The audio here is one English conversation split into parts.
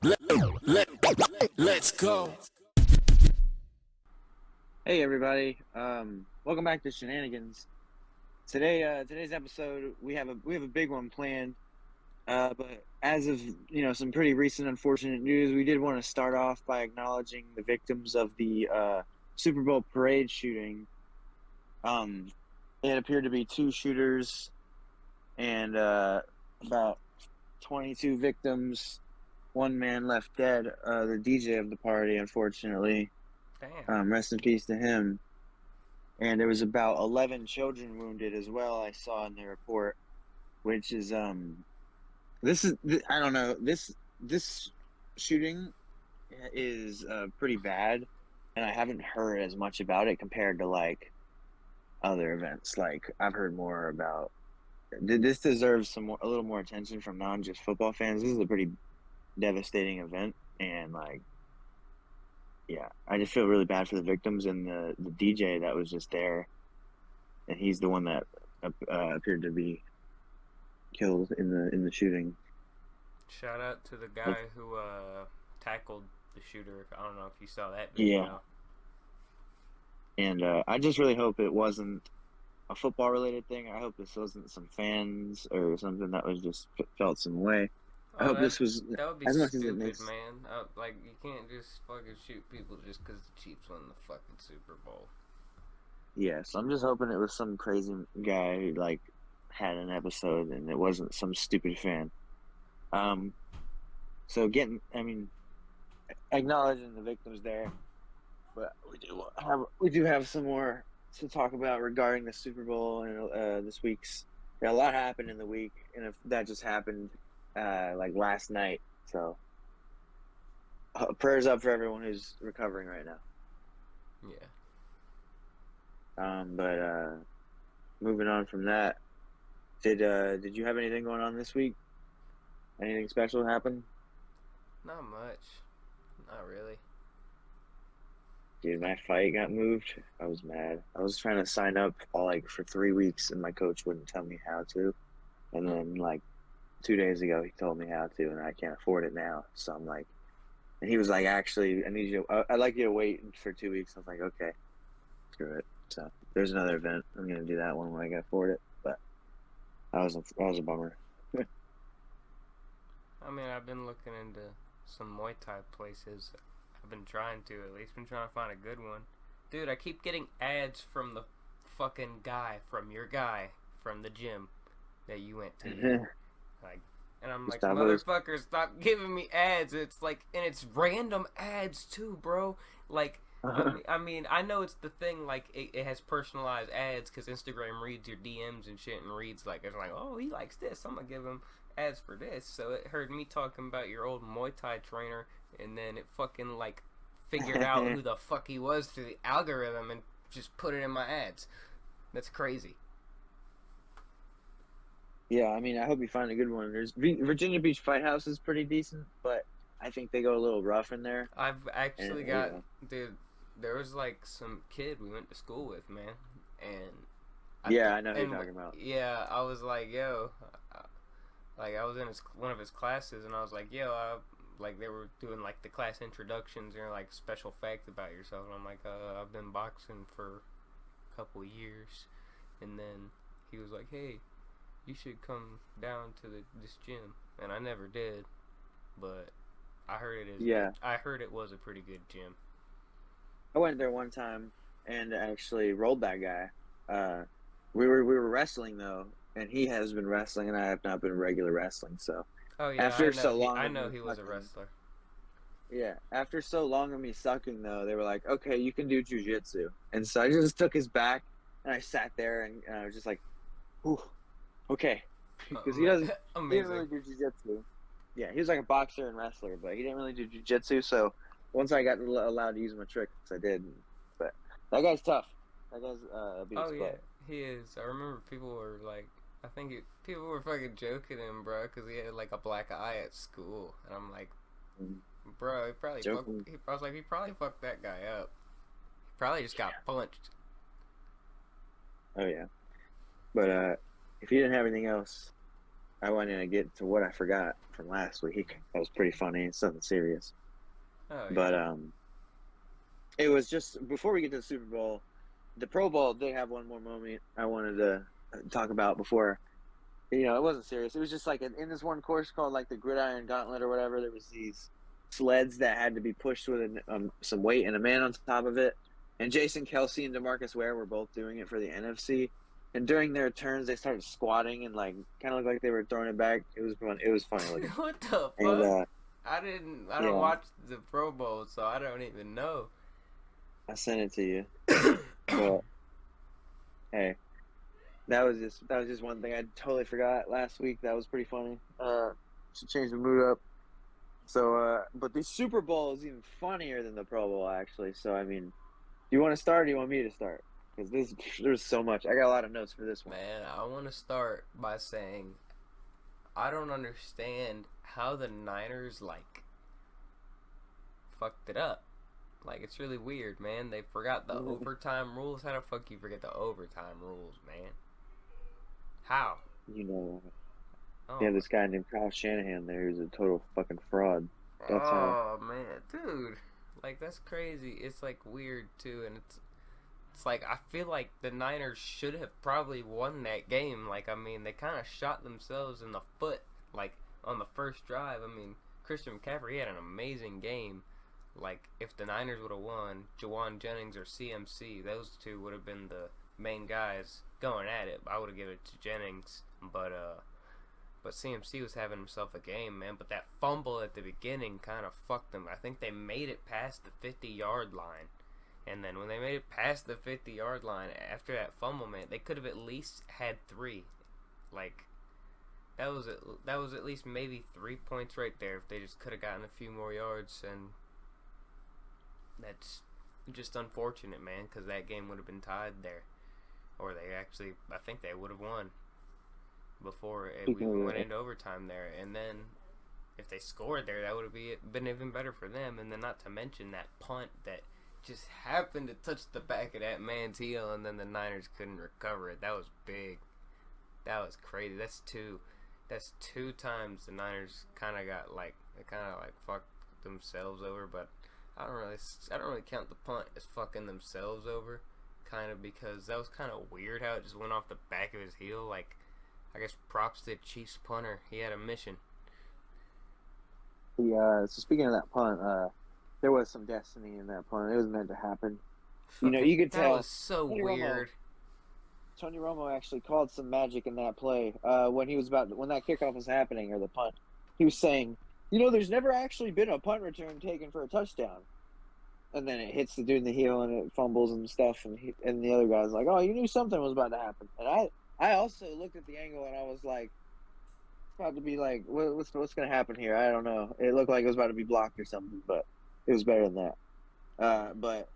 Let's go. Hey everybody, welcome back to Shenanigans. Today's episode, we have a big one planned. But as of some pretty recent unfortunate news, we did want to start off by acknowledging the victims of the Super Bowl parade shooting. It appeared to be two shooters and about 22 victims. One man left dead. The DJ of the party, unfortunately. Damn. Rest in peace to him. And there was about 11 children wounded as well. I saw in the report, which is this is I don't know, this shooting is pretty bad, and I haven't heard as much about it compared to like other events. Like I've heard more about this deserves a little more attention from non just football fans. This is a pretty devastating event, and like yeah, I just feel really bad for the victims and the DJ that was just there, and he's the one that appeared to be killed in the shooting. Shout out to the guy who tackled the shooter. I don't know if you saw that video. Yeah, and I just really hope it wasn't a football related thing. I hope this wasn't some fans or something that was just felt some way. I hope this was that would be as much stupid, as it makes. man. Like you can't just fucking shoot people just because the Chiefs won the fucking Super Bowl. Yes, I'm just hoping it was some crazy guy who like had an episode and it wasn't some stupid fan. So acknowledging the victims there, but we do have some more to talk about regarding the Super Bowl and this week's. Yeah, a lot happened in the week, and if that just happened like last night. So prayers up for everyone who's recovering right now. Yeah. But moving on from that, did you have anything going on this week? Anything special happen? Not much. Not really. Dude, my fight got moved. I was mad. I was trying to sign up for 3 weeks, and my coach wouldn't tell me how to. And then like 2 days ago, he told me how to, and I can't afford it now. So I'm like, and he was like, actually, I need you. I'd like you to wait for 2 weeks. I was like, okay, screw it. So there's another event. I'm gonna do that one when I can afford it. But that was a bummer. I mean, I've been looking into some Muay Thai places. I've been trying to, at least been trying to find a good one. Dude, I keep getting ads from the fucking guy, from the gym that you went to. Like, and I'm like, motherfucker, stop giving me ads. It's like, and it's random ads too, bro. Like, I mean, I know it's the thing, like, it has personalized ads because Instagram reads your DMs and shit and reads, like, it's like, oh, he likes this, I'm gonna give him ads for this. So it heard me talking about your old Muay Thai trainer, and then it fucking, like, figured out who the fuck he was through the algorithm and just put it in my ads. That's crazy. Yeah, I mean, I hope you find a good one. There's Virginia Beach Fight House is pretty decent, but I think they go a little rough in there. I've actually dude, there was like some kid we went to school with, man, and I know who you're talking about. Yeah, I was like, yo, like I was in one of his classes, and I was like, yo, like they were doing like the class introductions and like special fact about yourself, and I'm like, I've been boxing for a couple years, and then he was like, hey, you should come down to this gym, and I never did, but I heard it is. Yeah, I heard it was a pretty good gym. I went there one time and actually rolled that guy. We were wrestling though, and he has been wrestling, and I have not been regular wrestling. So oh yeah, after so long, I know he was a wrestler. Yeah, after so long of me sucking though, they were like, okay, you can do jujitsu, and so I just took his back and I sat there and I was just like, whew, okay, because he didn't really do jujitsu. Yeah, he was like a boxer and wrestler, but he didn't really do jujitsu. So once I got allowed to use my tricks, I did. But that guy's tough. That guy's a beast. Oh yeah, he is. I remember people were like, people were fucking joking him, bro, because he had like a black eye at school, and I'm like, bro, he probably fucked that guy up. He probably just got punched. Oh yeah, but if you didn't have anything else, I wanted to get to what I forgot from last week. That was pretty funny. It's something serious, Oh but yeah. it was just before we get to the Super Bowl. The Pro Bowl did have one more moment I wanted to talk about before. It wasn't serious. It was just like in this one course called like the Gridiron Gauntlet or whatever. There was these sleds that had to be pushed with some weight and a man on top of it. And Jason Kelsey and Demarcus Ware were both doing it for the NFC. And during their turns, they started squatting and like kind of looked like they were throwing it back. It was fun. It was funny looking. What the And fuck? I don't yeah, watch the Pro Bowl, so I don't even know. I sent it to you. But hey, that was just one thing I totally forgot last week. That was pretty funny. Should change the mood up. So, but the Super Bowl is even funnier than the Pro Bowl, actually. So, I mean, do you want to start or do you want me to start? Because there's so much. I got a lot of notes for this one. Man, I want to start by saying I don't understand how the Niners like fucked it up. Like it's really weird, man. They forgot the overtime rules. How the fuck you forget the overtime rules, man? How? You know, Oh you have my. this guy named Kyle Shanahan there who's a total fucking fraud. That's how. Oh man, dude. Like that's crazy. It's like weird too, and it's like I feel like the Niners should have probably won that game. Like I mean, they kind of shot themselves in the foot. Like on the first drive. I mean, Christian McCaffrey had an amazing game. Like if the Niners would have won, Jawan Jennings or CMC, those two would have been the main guys going at it. I would have given it to Jennings, but CMC was having himself a game, man. But that fumble at the beginning kind of fucked them. I think they made it past the 50-yard line. And then when they made it past the 50-yard line, after that fumble, man, they could have at least had three. Like, that was at least maybe 3 points right there if they just could have gotten a few more yards. And that's just unfortunate, man, because that game would have been tied there. Or they actually, I think they would have won before we even went into overtime there. And then if they scored there, that would have been even better for them. And then not to mention that punt that just happened to touch the back of that man's heel, and then the Niners couldn't recover it. That was big. That was crazy. That's two times the Niners kind of got like they kind of like fucked themselves over. But I don't really count the punt as fucking themselves over. Kind of because that was kind of weird how it just went off the back of his heel. Like, I guess props to Chiefs punter. He had a mission. So speaking of that punt, there was some destiny in that punt. It was meant to happen. Fucking, You could that was tell. so Tony Romo, weird. Tony Romo actually called some magic in that play. When that kickoff was happening or the punt, he was saying, there's never actually been a punt return taken for a touchdown. And then it hits the dude in the heel and it fumbles and stuff, and the other guy's like, "Oh, you knew something was about to happen." And I also looked at the angle and I was like, "It's about to be like, what's going to happen here? I don't know." It looked like it was about to be blocked or something, but it was better than that. But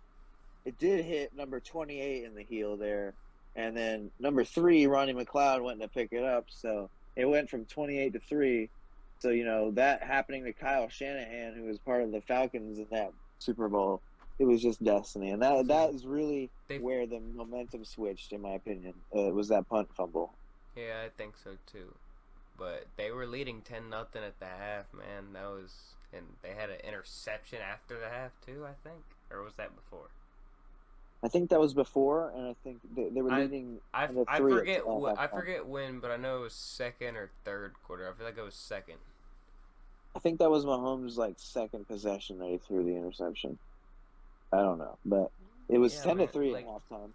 it did hit number 28 in the heel there, and then number 3, Ronnie McLeod, went to pick it up, so it went from 28 to 3. So that happening to Kyle Shanahan, who was part of the Falcons in that Super Bowl, it was just destiny, and that is really where the momentum switched, in my opinion. It was that punt fumble. Yeah, I think so too. But they were leading 10-0 at the half, man. And they had an interception after the half too, I think, or was that before? I think that was before, and I think they were leading. I forget when, but I know it was second or third quarter. I feel like it was second. I think that was Mahomes' second possession that he threw the interception. I don't know, but it was 10-3 at halftime.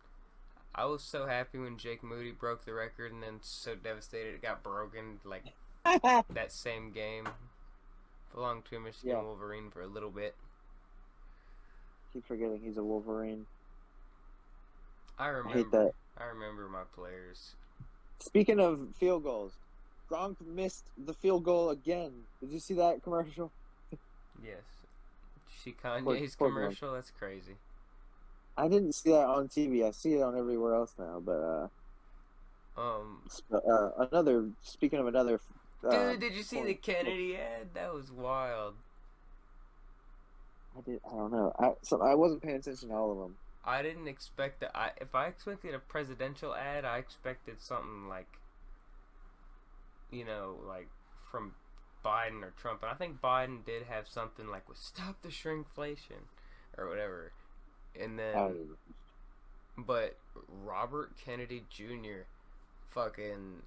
I was so happy when Jake Moody broke the record, and then so devastated it got broken. Like that same game, belonged to a Michigan Wolverine for a little bit. Keep forgetting he's a Wolverine. I hate that. I remember my players. Speaking of field goals, Gronk missed the field goal again. Did you see that commercial? Yes. See Kanye's commercial? That's crazy. I didn't see that on TV. I see it on everywhere else now. But speaking of another. Dude, did you see the Kennedy ad? That was wild. I don't know. I wasn't paying attention to all of them. I didn't expect that. If I expected a presidential ad, I expected something like like from Biden or Trump. And I think Biden did have something like with "Stop the shrinkflation" or whatever. And then, but Robert Kennedy Jr. fucking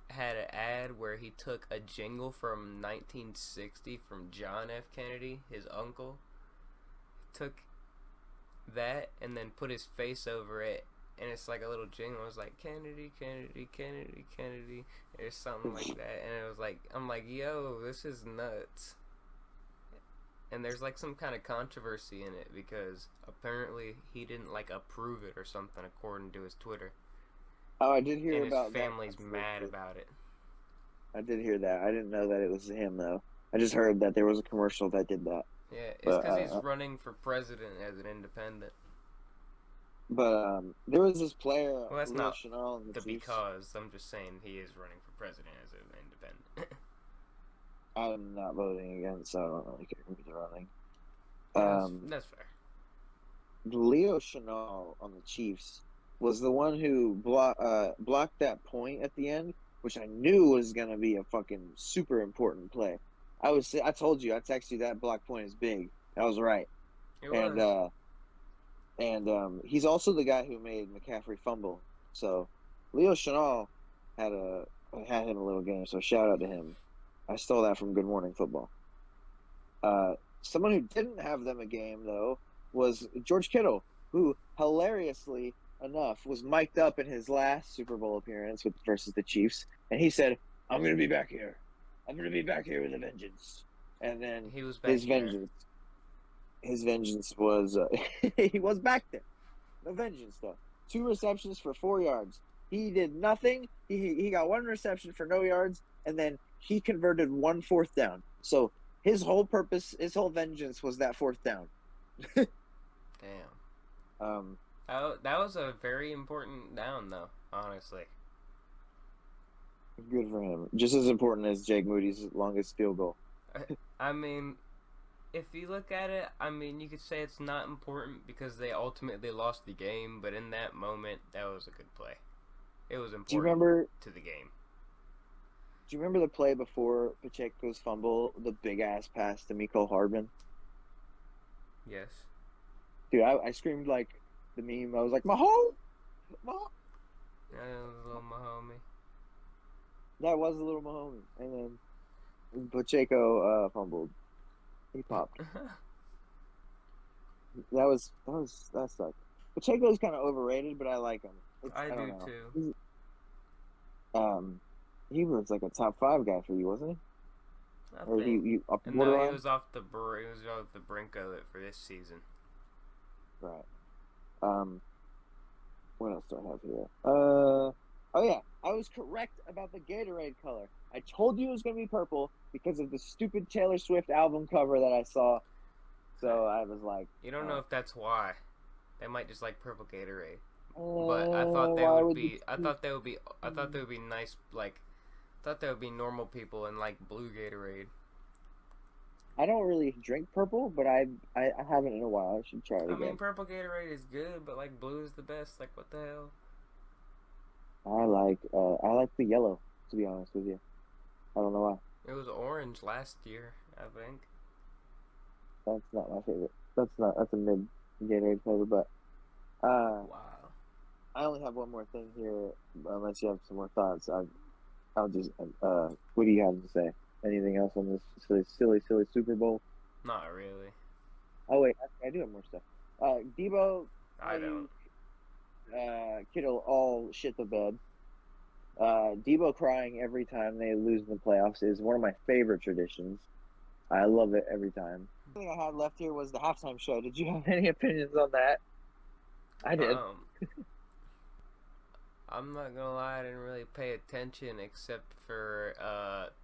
had an ad where he took a jingle from 1960 from John F. Kennedy, his uncle, took that and then put his face over it, and it's like a little jingle. It was like Kennedy, Kennedy, Kennedy, Kennedy, or something like that. And it was like, I'm like, yo, this is nuts. And there's like some kind of controversy in it because apparently he didn't like approve it or something, according to his Twitter. Oh, I did hear and about his family's mad about it. I did hear that. I didn't know that it was him though. I just heard that there was a commercial that did that. Yeah, it's because he's running for president as an independent. But there was this player. Well, that's Leo not Chenal in the Chiefs. because. I'm just saying he is running for president as an independent. I'm not voting against, so I don't really care who they're running. That's fair. Leo Chenal on the Chiefs was the one who blocked that point at the end, which I knew was gonna be a fucking super important play. I told you, I texted you that block point is big. I was right. It was. And he's also the guy who made McCaffrey fumble. So Leo Chenal had him a little game. So shout out to him. I stole that from Good Morning Football. Someone who didn't have them a game though was George Kittle, who hilariously enough was mic'd up in his last Super Bowl appearance versus the Chiefs, and he said, "I'm going to be back here. I'm going to be back here with a vengeance." And then he was back his vengeance was he was back there. No vengeance though. 2 receptions for 4 yards. He did nothing. He got 1 reception for no yards, and then he converted 1 4th down. So his whole purpose, his whole vengeance was that 4th down. Damn. That was a very important down, though. Honestly. Good for him. Just as important as Jake Moody's longest field goal. I mean, if you look at it, I mean, you could say it's not important because they ultimately lost the game, but in that moment, that was a good play. It was important to the game. Do you remember the play before Pacheco's fumble, the big-ass pass to Mecole Hardman? Yes. Dude, I screamed like the meme. I was like, Mahomes! Mahomes! Yeah, that was a little Mahomie. That was a little Mahomes. And then Pacheco fumbled. He popped. That sucked. Pacheco's kind of overrated, but I like him. I do know. too. He was like a top 5 guy for you, wasn't he? No, he was off the brink of it for this season. Right. What else do I have here? Oh yeah, I was correct about the Gatorade color. I told you it was going to be purple because of the stupid Taylor Swift album cover that I saw. So I was like, you don't know if that's why. They might just like purple Gatorade. But I thought they would be. I thought they would be nice. Like, I thought they would be normal people and like blue Gatorade. I don't really drink purple, but I haven't in a while. I should try it again. I mean, purple Gatorade is good, but like blue is the best. Like, what the hell? I like the yellow. To be honest with you, I don't know why. It was orange last year, I think. That's not my favorite. That's a mid Gatorade flavor, but wow. I only have one more thing here, unless you have some more thoughts. I'll just what do you have to say? Anything else on this silly Super Bowl? Not really. Oh wait, I do have more stuff. Debo, I don't. Kittle all shit the bed. Debo crying every time they lose in the playoffs is one of my favorite traditions. I love it every time. The thing I had left here was the halftime show. Did you have any opinions on that? I did. I'm not gonna lie, I didn't really pay attention except for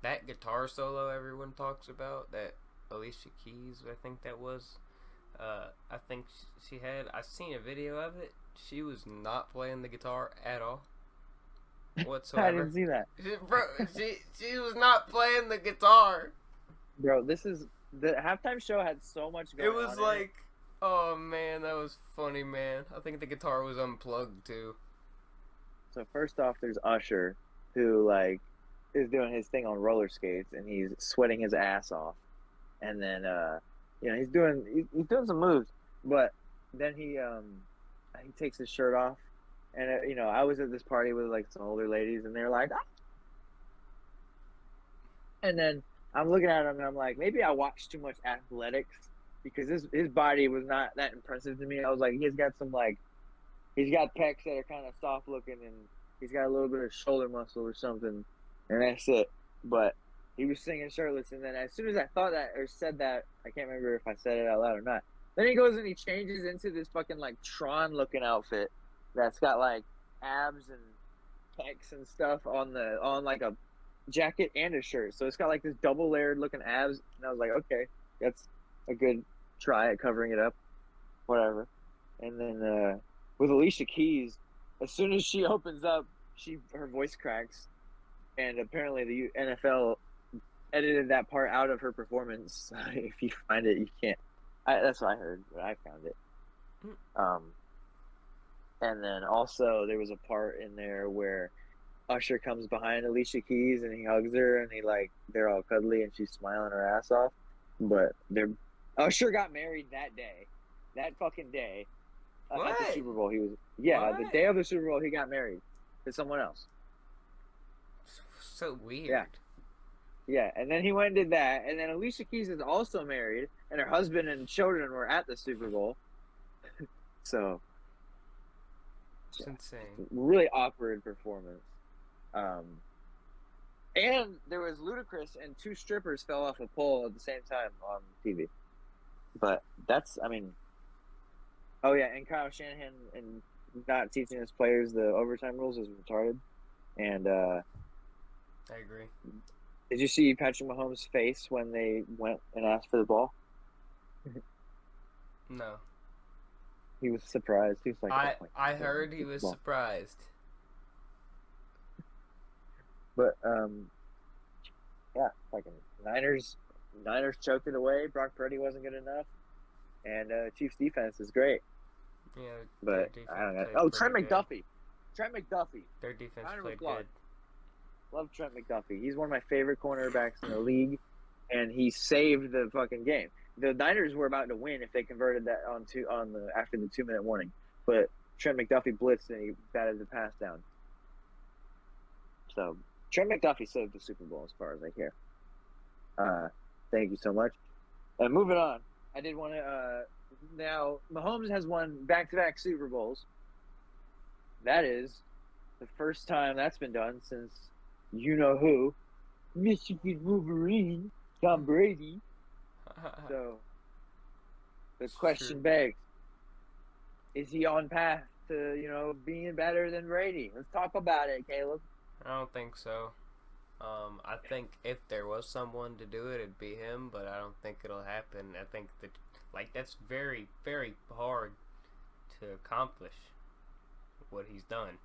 that guitar solo everyone talks about, that Alicia Keys, I think that was. I think she had. I seen a video of it. She was not playing the guitar at all, whatsoever. I didn't see that. She was not playing the guitar. Bro, the halftime show had so much going on. It was like, oh man, that was funny, man. I think the guitar was unplugged too. So first off, there's Usher, who like is doing his thing on roller skates, and he's sweating his ass off. And then he's doing some moves, but then he takes his shirt off, and I was at this party with like some older ladies, and they're like, ah! And then I'm looking at him, and I'm like, maybe I watched too much athletics because his body was not that impressive to me. I was like, he's got pecs that are kind of soft looking, and he's got a little bit of shoulder muscle or something, and that's it. But he was singing shirtless, and then as soon as I thought that or said that, I can't remember if I said it out loud or not. Then he goes and he changes into this fucking like Tron looking outfit that's got like abs and pecs and stuff on like a jacket and a shirt. So it's got like this double layered looking abs, and I was like, okay, that's a good try at covering it up, whatever. And then with Alicia Keys, as soon as she opens up, her voice cracks, and apparently the NFL edited that part out of her performance. If you find it, you can't. That's what I heard, but I found it. And then also there was a part in there where Usher comes behind Alicia Keys and he hugs her, and they're all cuddly and she's smiling her ass off. But Usher got married that day, that fucking day, at the Super Bowl. The day of the Super Bowl he got married to someone else. So weird. Yeah, and then he went and did that, and then Alicia Keys is also married, and her husband and children were at the Super Bowl. So, it's insane. Really awkward performance. And there was Ludacris and two strippers fell off a pole at the same time on TV. But oh yeah, and Kyle Shanahan and not teaching his players the overtime rules is retarded. And I agree. Did you see Patrick Mahomes' face when they went and asked for the ball? No. He was surprised. He was like, I heard he was surprised. But yeah, fucking Niners choked it away. Brock Purdy wasn't good enough, and Chiefs defense is great. Yeah, but I don't know. Oh, Trent McDuffie. Their defense played good. Love Trent McDuffie. He's one of my favorite cornerbacks in the league, and he saved the fucking game. The Niners were about to win if they converted that after the 2-minute warning, but Trent McDuffie blitzed and he batted the pass down. So Trent McDuffie saved the Super Bowl as far as I care. Thank you so much. And moving on, I did want to. Now Mahomes has won back-to-back Super Bowls. That is the first time that's been done since you know who, Michigan Wolverine, Tom Brady. So the question begs: is he on path to being better than Brady? Let's talk about it, Caleb. I don't think so. I think if there was someone to do it, it'd be him, but I don't think it'll happen. I think that's very, very hard to accomplish what he's done.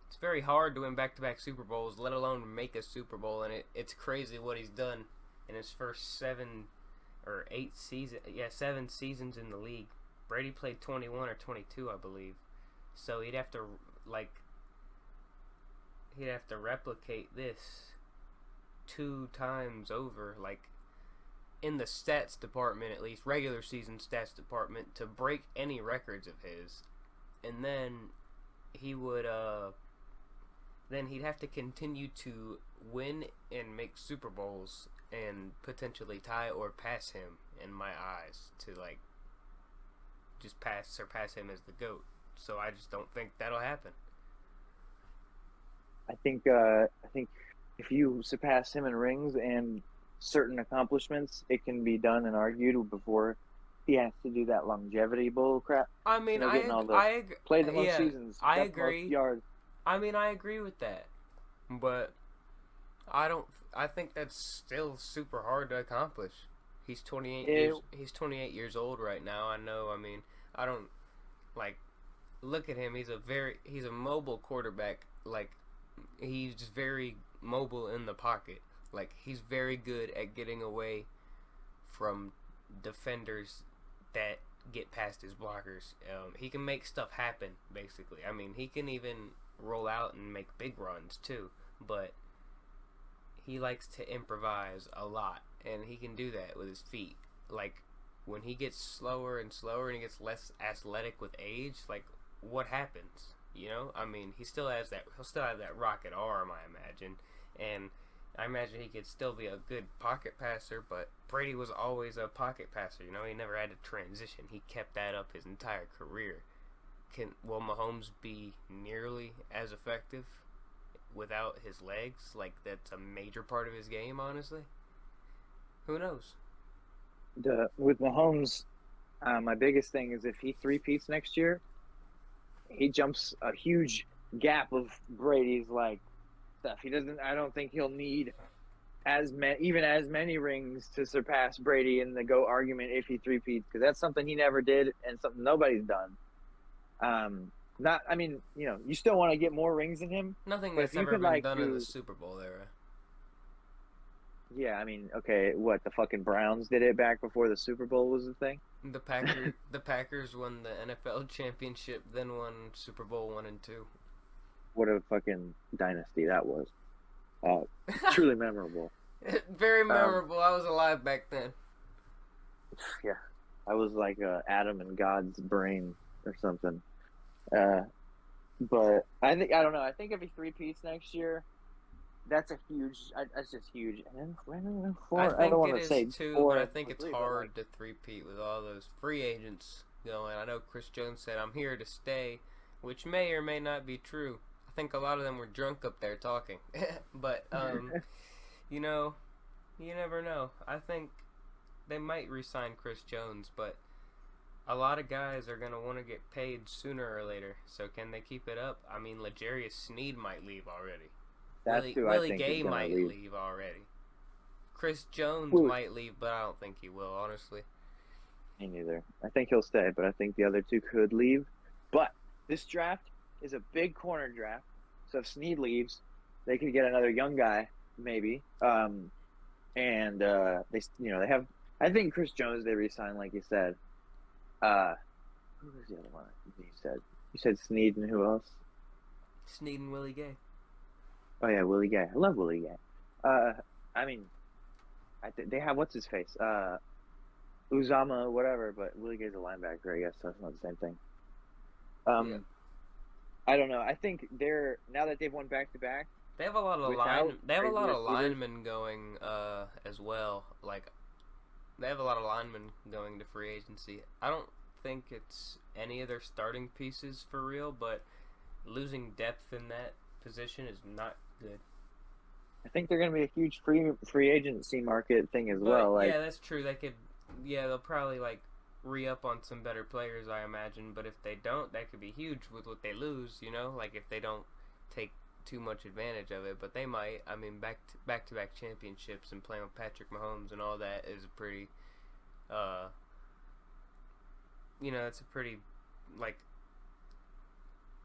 It's very hard to win back-to-back Super Bowls, let alone make a Super Bowl, and it's crazy what he's done in his first 7 seasons in the league. Brady played 21 or 22, I believe. So he'd have to replicate this 2 times over, in the stats department, at least regular season stats department, to break any records of his. And then he'd have to continue to win and make Super Bowls and potentially tie or pass him, in my eyes, to just surpass him as the GOAT. So I just don't think that'll happen. I think if you surpass him in rings and certain accomplishments, it can be done and argued before he has to do that longevity bull crap. I mean, play the most seasons. I agree. Most yards. I mean, I agree with that, but I think that's still super hard to accomplish. He's 28 He's 28 years old right now. I know. I mean, I don't look at him. He's a mobile quarterback. He's just very mobile in the pocket. He's very good at getting away from defenders that get past his blockers. He can make stuff happen, basically. I mean, he can even roll out and make big runs, too. But he likes to improvise a lot, and he can do that with his feet. Like when he gets slower and slower and he gets less athletic with age, like what happens? You know, I mean, he still has that. He'll still have that rocket arm, I imagine, and I imagine he could still be a good pocket passer. But Brady was always a pocket passer. You know, he never had to transition. He kept that up his entire career. Will Mahomes be nearly as effective without his legs? Like that's a major part of his game, honestly. Who knows? With Mahomes, my biggest thing is if he three-peats next year, he jumps a huge gap of Brady's like stuff. He doesn't. I don't think he'll need even as many rings to surpass Brady in the GOAT argument if he three-peats, because that's something he never did and something nobody's done. Not. I mean, you still want to get more rings than him, Nothing but if that's you ever could been like done in the do, Super Bowl era. yeah, I mean, okay, what the fucking Browns did it back before the Super Bowl was a thing. The Packers won the NFL championship, then won Super Bowl 1 and 2. What a fucking dynasty that was. Uh, Truly memorable. Very Um, memorable. I was alive back then. yeah, I was like Adam in God's brain or something. Uh, but I don't know. I think if he three-peats next year, that's a huge. That's just huge. And then I four. I don't think want it to is say too, but four I and think it's three, but like, hard to three-peat with all those free agents going. I know Chris Jones said, "I'm here to stay," which may or may not be true. I think a lot of them were drunk up there talking. But, you know, you never know. I think they might re-sign Chris Jones, but a lot of guys are going to want to get paid sooner or later. So can they keep it up? I mean, L'Jarius Sneed might leave already. that's who I Willie think is Gay gonna might leave. leave already. Chris Jones Who? might leave, but I don't think he will, honestly. Me neither. I think he'll stay, but I think the other two could leave. But this draft is a big corner draft, so if Snead leaves, they could get another young guy, maybe. And they have. I think Chris Jones they re-signed, like you said. Uh, who was the other one? You said Snead and who else? Sneed and Willie Gay. Oh yeah, Willie Gay. I love Willie Gay. Uh, I mean, they have what's his face? Uzama, whatever. But Willie Gay's a linebacker, I guess. So it's not the same thing. Yeah. Um, I don't know. I think they're now that they've won back to back They have a lot of without They have a crazy lot of receivers. linemen going as well. Like they have a lot of linemen going to free agency. I don't think it's any of their starting pieces for real, but losing depth in that position is not good. I think they're going to be a huge free agency market thing as But well. Like yeah, that's true. They could, yeah, they'll probably like re-up on some better players, I imagine. But if they don't, that could be huge with what they lose. You know, like if they don't take too much advantage of it. But they might. I mean, back to back championships and playing with Patrick Mahomes and all that is a pretty, uh, it's a pretty like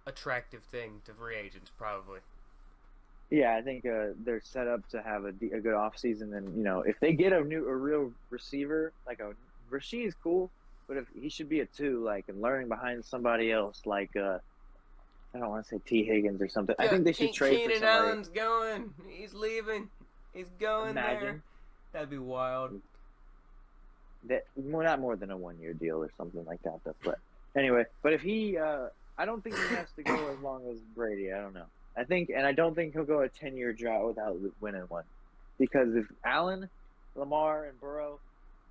attractive thing to free agents probably. yeah, I think they're set up to have a good off season. And if they get a real receiver, like a Rasheed is cool, but if he should be a two, like and learning behind somebody else, like I don't want to say T Higgins or something. I think they should trade for Keenan somebody. Allen's going. He's leaving. He's going there. Imagine That'd be wild. that, well, not more than a 1 year deal or something like that. But anyway, but if he, I don't think he has to go as long as Brady. I don't know. I don't think he'll go a 10-year drought without winning one, because if Allen, Lamar, and Burrow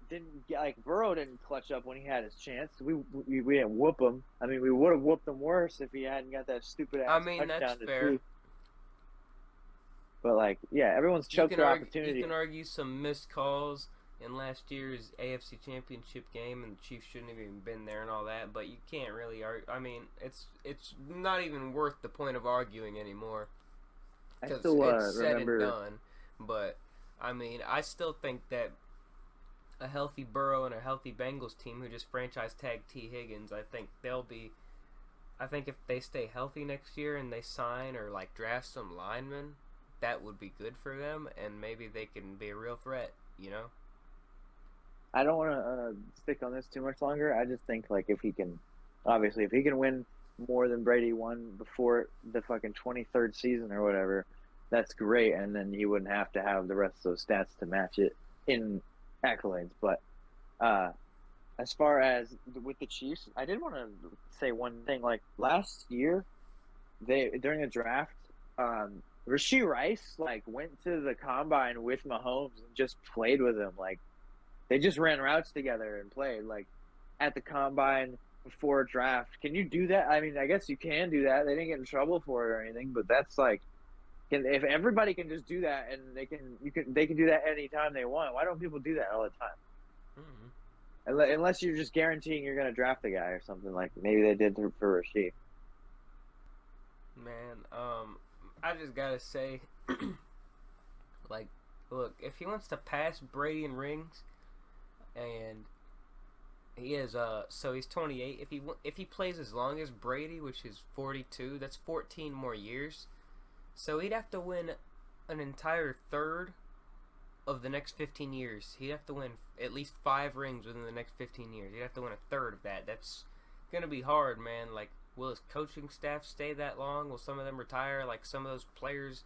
didn't get like Burrow didn't clutch up when he had his chance. We didn't whoop him. I mean, we would have whooped him worse if he hadn't got that stupid I ass mean, that's touchdown to fair. two. But like, yeah, everyone's choked their You opportunity. can argue some missed calls in last year's AFC Championship game, and the Chiefs shouldn't have even been there and all that. But you can't really argue. I mean, it's not even worth the point of arguing anymore I because still it's said and remember. done. But I mean, I still think that a healthy Burrow and a healthy Bengals team who just franchise tag T Higgins, I think they'll be. I think if they stay healthy next year and they sign or like draft some linemen, that would be good for them, and maybe they can be a real threat. You know. I don't want to stick on this too much longer. I just think like obviously, if he can win more than Brady won before the fucking 23rd season or whatever, that's great, and then he wouldn't have to have the rest of those stats to match it in accolades. But uh, as far as with the Chiefs, I did want to say one thing. Like last year, they during the draft, Rashee Rice like went to the combine with Mahomes and just played with him. Like they just ran routes together and played like at the combine before draft. Can you do that? I mean, I guess you can do that. They didn't get in trouble for it or anything, but that's like if everybody can just do that and they can do that anytime they want. Why don't people do that all the time? Mm-hmm. Unless you're just guaranteeing you're going to draft a guy or something like maybe they did for Rasheed. Man, I just gotta say, like, look, if he wants to pass Brady in rings, and he is so he's 28. If he plays as long as Brady, which is 42, that's 14 more years. So he'd have to win an entire third of the next 15 years. He'd have to win at least 5 rings within the next 15 years. He'd have to win a third of that. That's gonna be hard, man. Like, will his coaching staff stay that long? Will some of them retire? Like, some of those players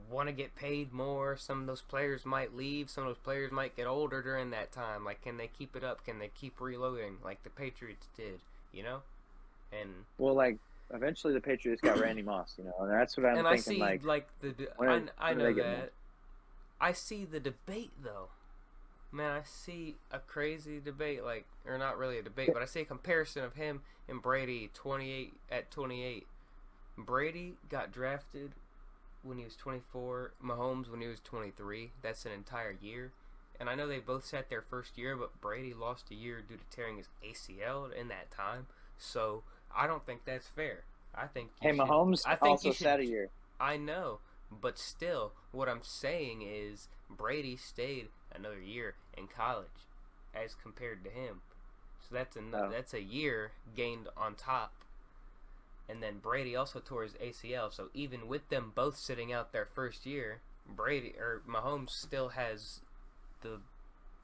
want to get paid more. Some of those players might leave. Some of those players might get older during that time. Like, can they keep it up? Can they keep reloading like the Patriots did? You know? And Well, like eventually the Patriots got Randy Moss, and that's what I'm and I thinking. see Like, like I when are know they getting there? that. I see the debate though. Man, I see a crazy debate, like, or not really a debate, but I see a comparison of him and Brady 28 at 28. Brady got drafted when he was 24, Mahomes when he was 23. That's an entire year. And I know they both sat their first year, but Brady lost a year due to tearing his ACL in that time. So I don't think that's fair. I think you Hey, should. Mahomes I think you also should. sat a year. I know, but still, what I'm saying is Brady stayed another year in college, as compared to him. So Oh, that's a year gained on top. And then Brady also tore his ACL. So even with them both sitting out their first year, Brady or Mahomes still has the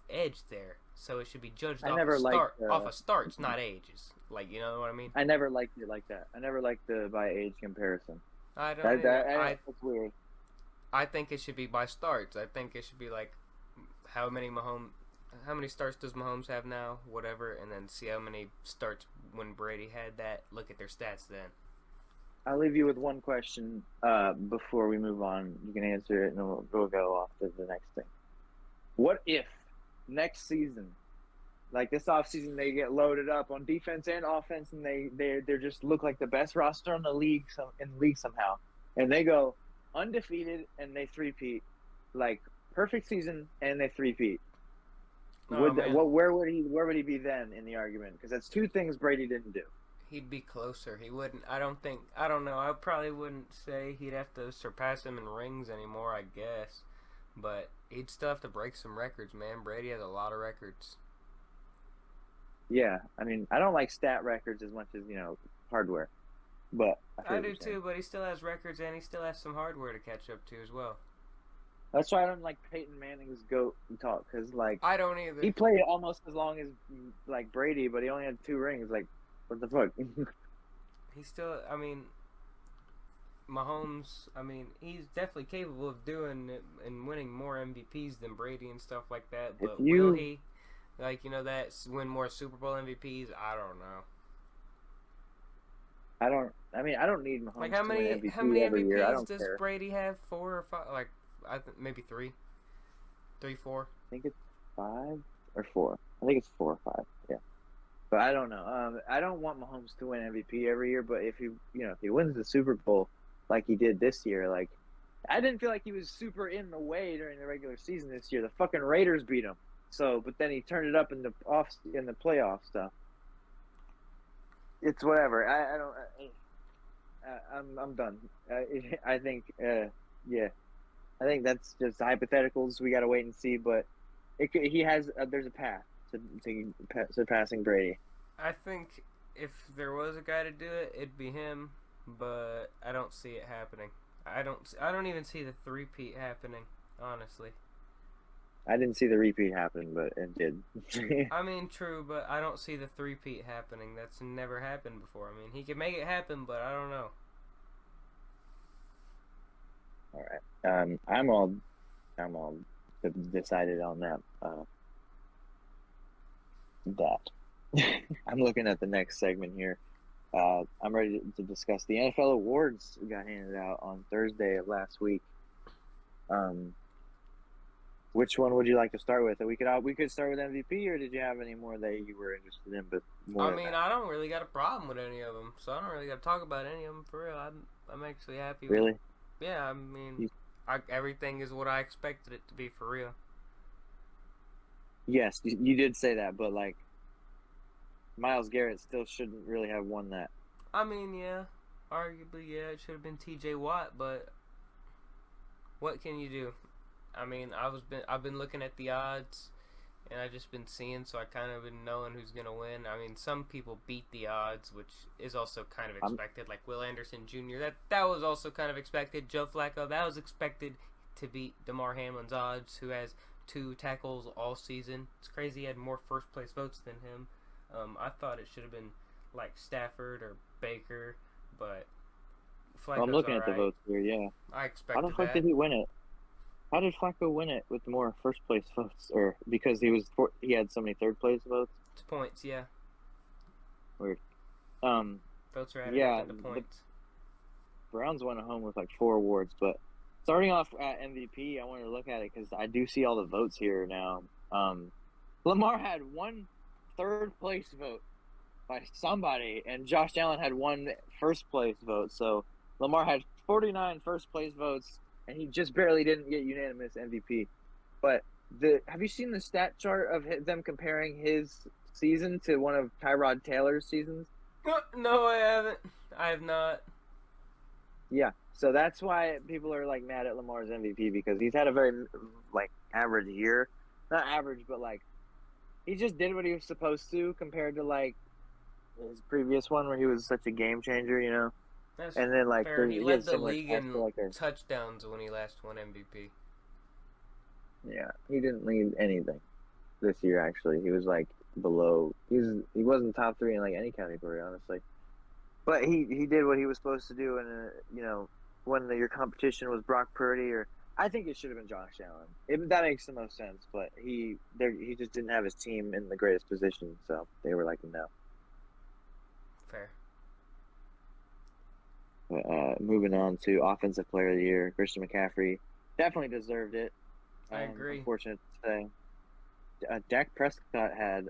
edge there. So it should be judged I never liked. off of starts, not ages. Like, you know what I mean? I never liked it like that. I never liked the by age comparison. I don't That either. that that's weird. I think it should be by starts. I think it should be like how many starts does Mahomes have now, whatever, and then see how many starts when Brady had that. Look at their stats then. I'll leave you with one question before we move on. You can answer it, and then we'll go off to the next thing. What if next season, like this offseason, they get loaded up on defense and offense, and they just look like the best roster in the league in the league somehow, and they go undefeated and they three-peat, like perfect season and they three-peat. Oh man, Where would he be then in the argument? Because that's two things Brady didn't do. he'd be closer. He wouldn't. I don't think. I don't know. I probably wouldn't say he'd have to surpass him in rings anymore. I guess, but he'd still have to break some records, man. Brady has a lot of records. Yeah, I mean, I don't like stat records as much as hardware, but I feel I what do you're saying. too, but he still has records and he still has some hardware to catch up to as well. That's why I don't like Peyton Manning's goat talk because like I don't either. he played almost as long as like Brady, but he only had 2 rings. Like, what the fuck? He's still. I mean, Mahomes, I mean, he's definitely capable of doing it and winning more MVPs than Brady and stuff like that. if But will you, he, like, that win more Super Bowl MVPs? I don't know. I don't. I mean, I don't need Like, Mahomes to win how MVP many every year. I MVPs don't does care. Brady have? 4 or 5? Like, maybe 3, 4. I think it's 5 or 4. I think it's 4 or 5. Yeah, but I don't know. I don't want Mahomes to win MVP every year. But if he wins the Super Bowl like he did this year, like I didn't feel like he was super in the way during the regular season this year. The fucking Raiders beat him. So, but then he turned it up in the playoff stuff. It's whatever. I don't. I'm done. I think. Yeah. I think that's just hypotheticals. We got to wait and see. But he has. There's a path to surpassing Brady. I think if there was a guy to do it, it'd be him. But I don't see it happening. I don't even see the three-peat happening, honestly. I didn't see the repeat happen, but it did. I mean, true, but I don't see the three-peat happening. That's never happened before. I mean, he could make it happen, but I don't know. All right. I'm all decided on that. That. I'm looking at the next segment here. I'm ready to discuss the NFL awards got handed out on Thursday of last week. Um, which one would you like to start with? We could start with MVP, or did you have any more that you were interested in, but more I than mean, that? I don't really got a problem with any of them, so I don't really got to talk about any of them for real. I'm actually happy with. Really? Yeah, I mean, You, everything is what I expected it to be for real. yes, you did say that, but like Miles Garrett still shouldn't really have won that. I mean, yeah, arguably, yeah, it should have been T.J. Watt, but what can you do? I mean, I've been looking at the odds, and I just been seeing, so I kind of been knowing who's gonna win. I mean, some people beat the odds, which is also kind of I'm expected, like Will Anderson Jr. That was also kind of expected. Joe Flacco, that was expected to beat Damar Hamlin's odds, who has 2 tackles all season. It's crazy. He had more first place votes than him. I thought it should have been like Stafford or Baker, but I'm Flacco's looking all at the right. votes here. Yeah, I how the expected fuck did that. he win it? How did Flacco win it with more first place votes, or because he had so many third place votes? It's points, yeah. Weird. Um, Votes are added up yeah, into the points. Browns went home with like 4 awards, but starting off at MVP, I wanted to look at it because I do see all the votes here now. Lamar had one third place vote by somebody, and Josh Allen had one first place vote. So Lamar had 49 first place votes, and he just barely didn't get unanimous MVP. But have you seen the stat chart of them comparing his season to one of Tyrod Taylor's seasons? No, I haven't. I have not. Yeah, so that's why people are like mad at Lamar's MVP because he's had a very like average year, not average, but like he just did what he was supposed to compared to like his previous one where he was such a game changer, you know. That's And then like fair. He he led has the similar league stats to in like a touchdowns when he last won MVP. yeah, he didn't lead anything this year actually. He was like below. He wasn't top three in like any category honestly. But he did what he was supposed to do, and you know when your competition was Brock Purdy, or I think it should have been Josh Allen. That makes the most sense, but he just didn't have his team in the greatest position, so they were like no. Fair. Moving on to Offensive Player of the Year, Christian McCaffrey definitely deserved it. I agree. Unfortunate to say, Dak Prescott had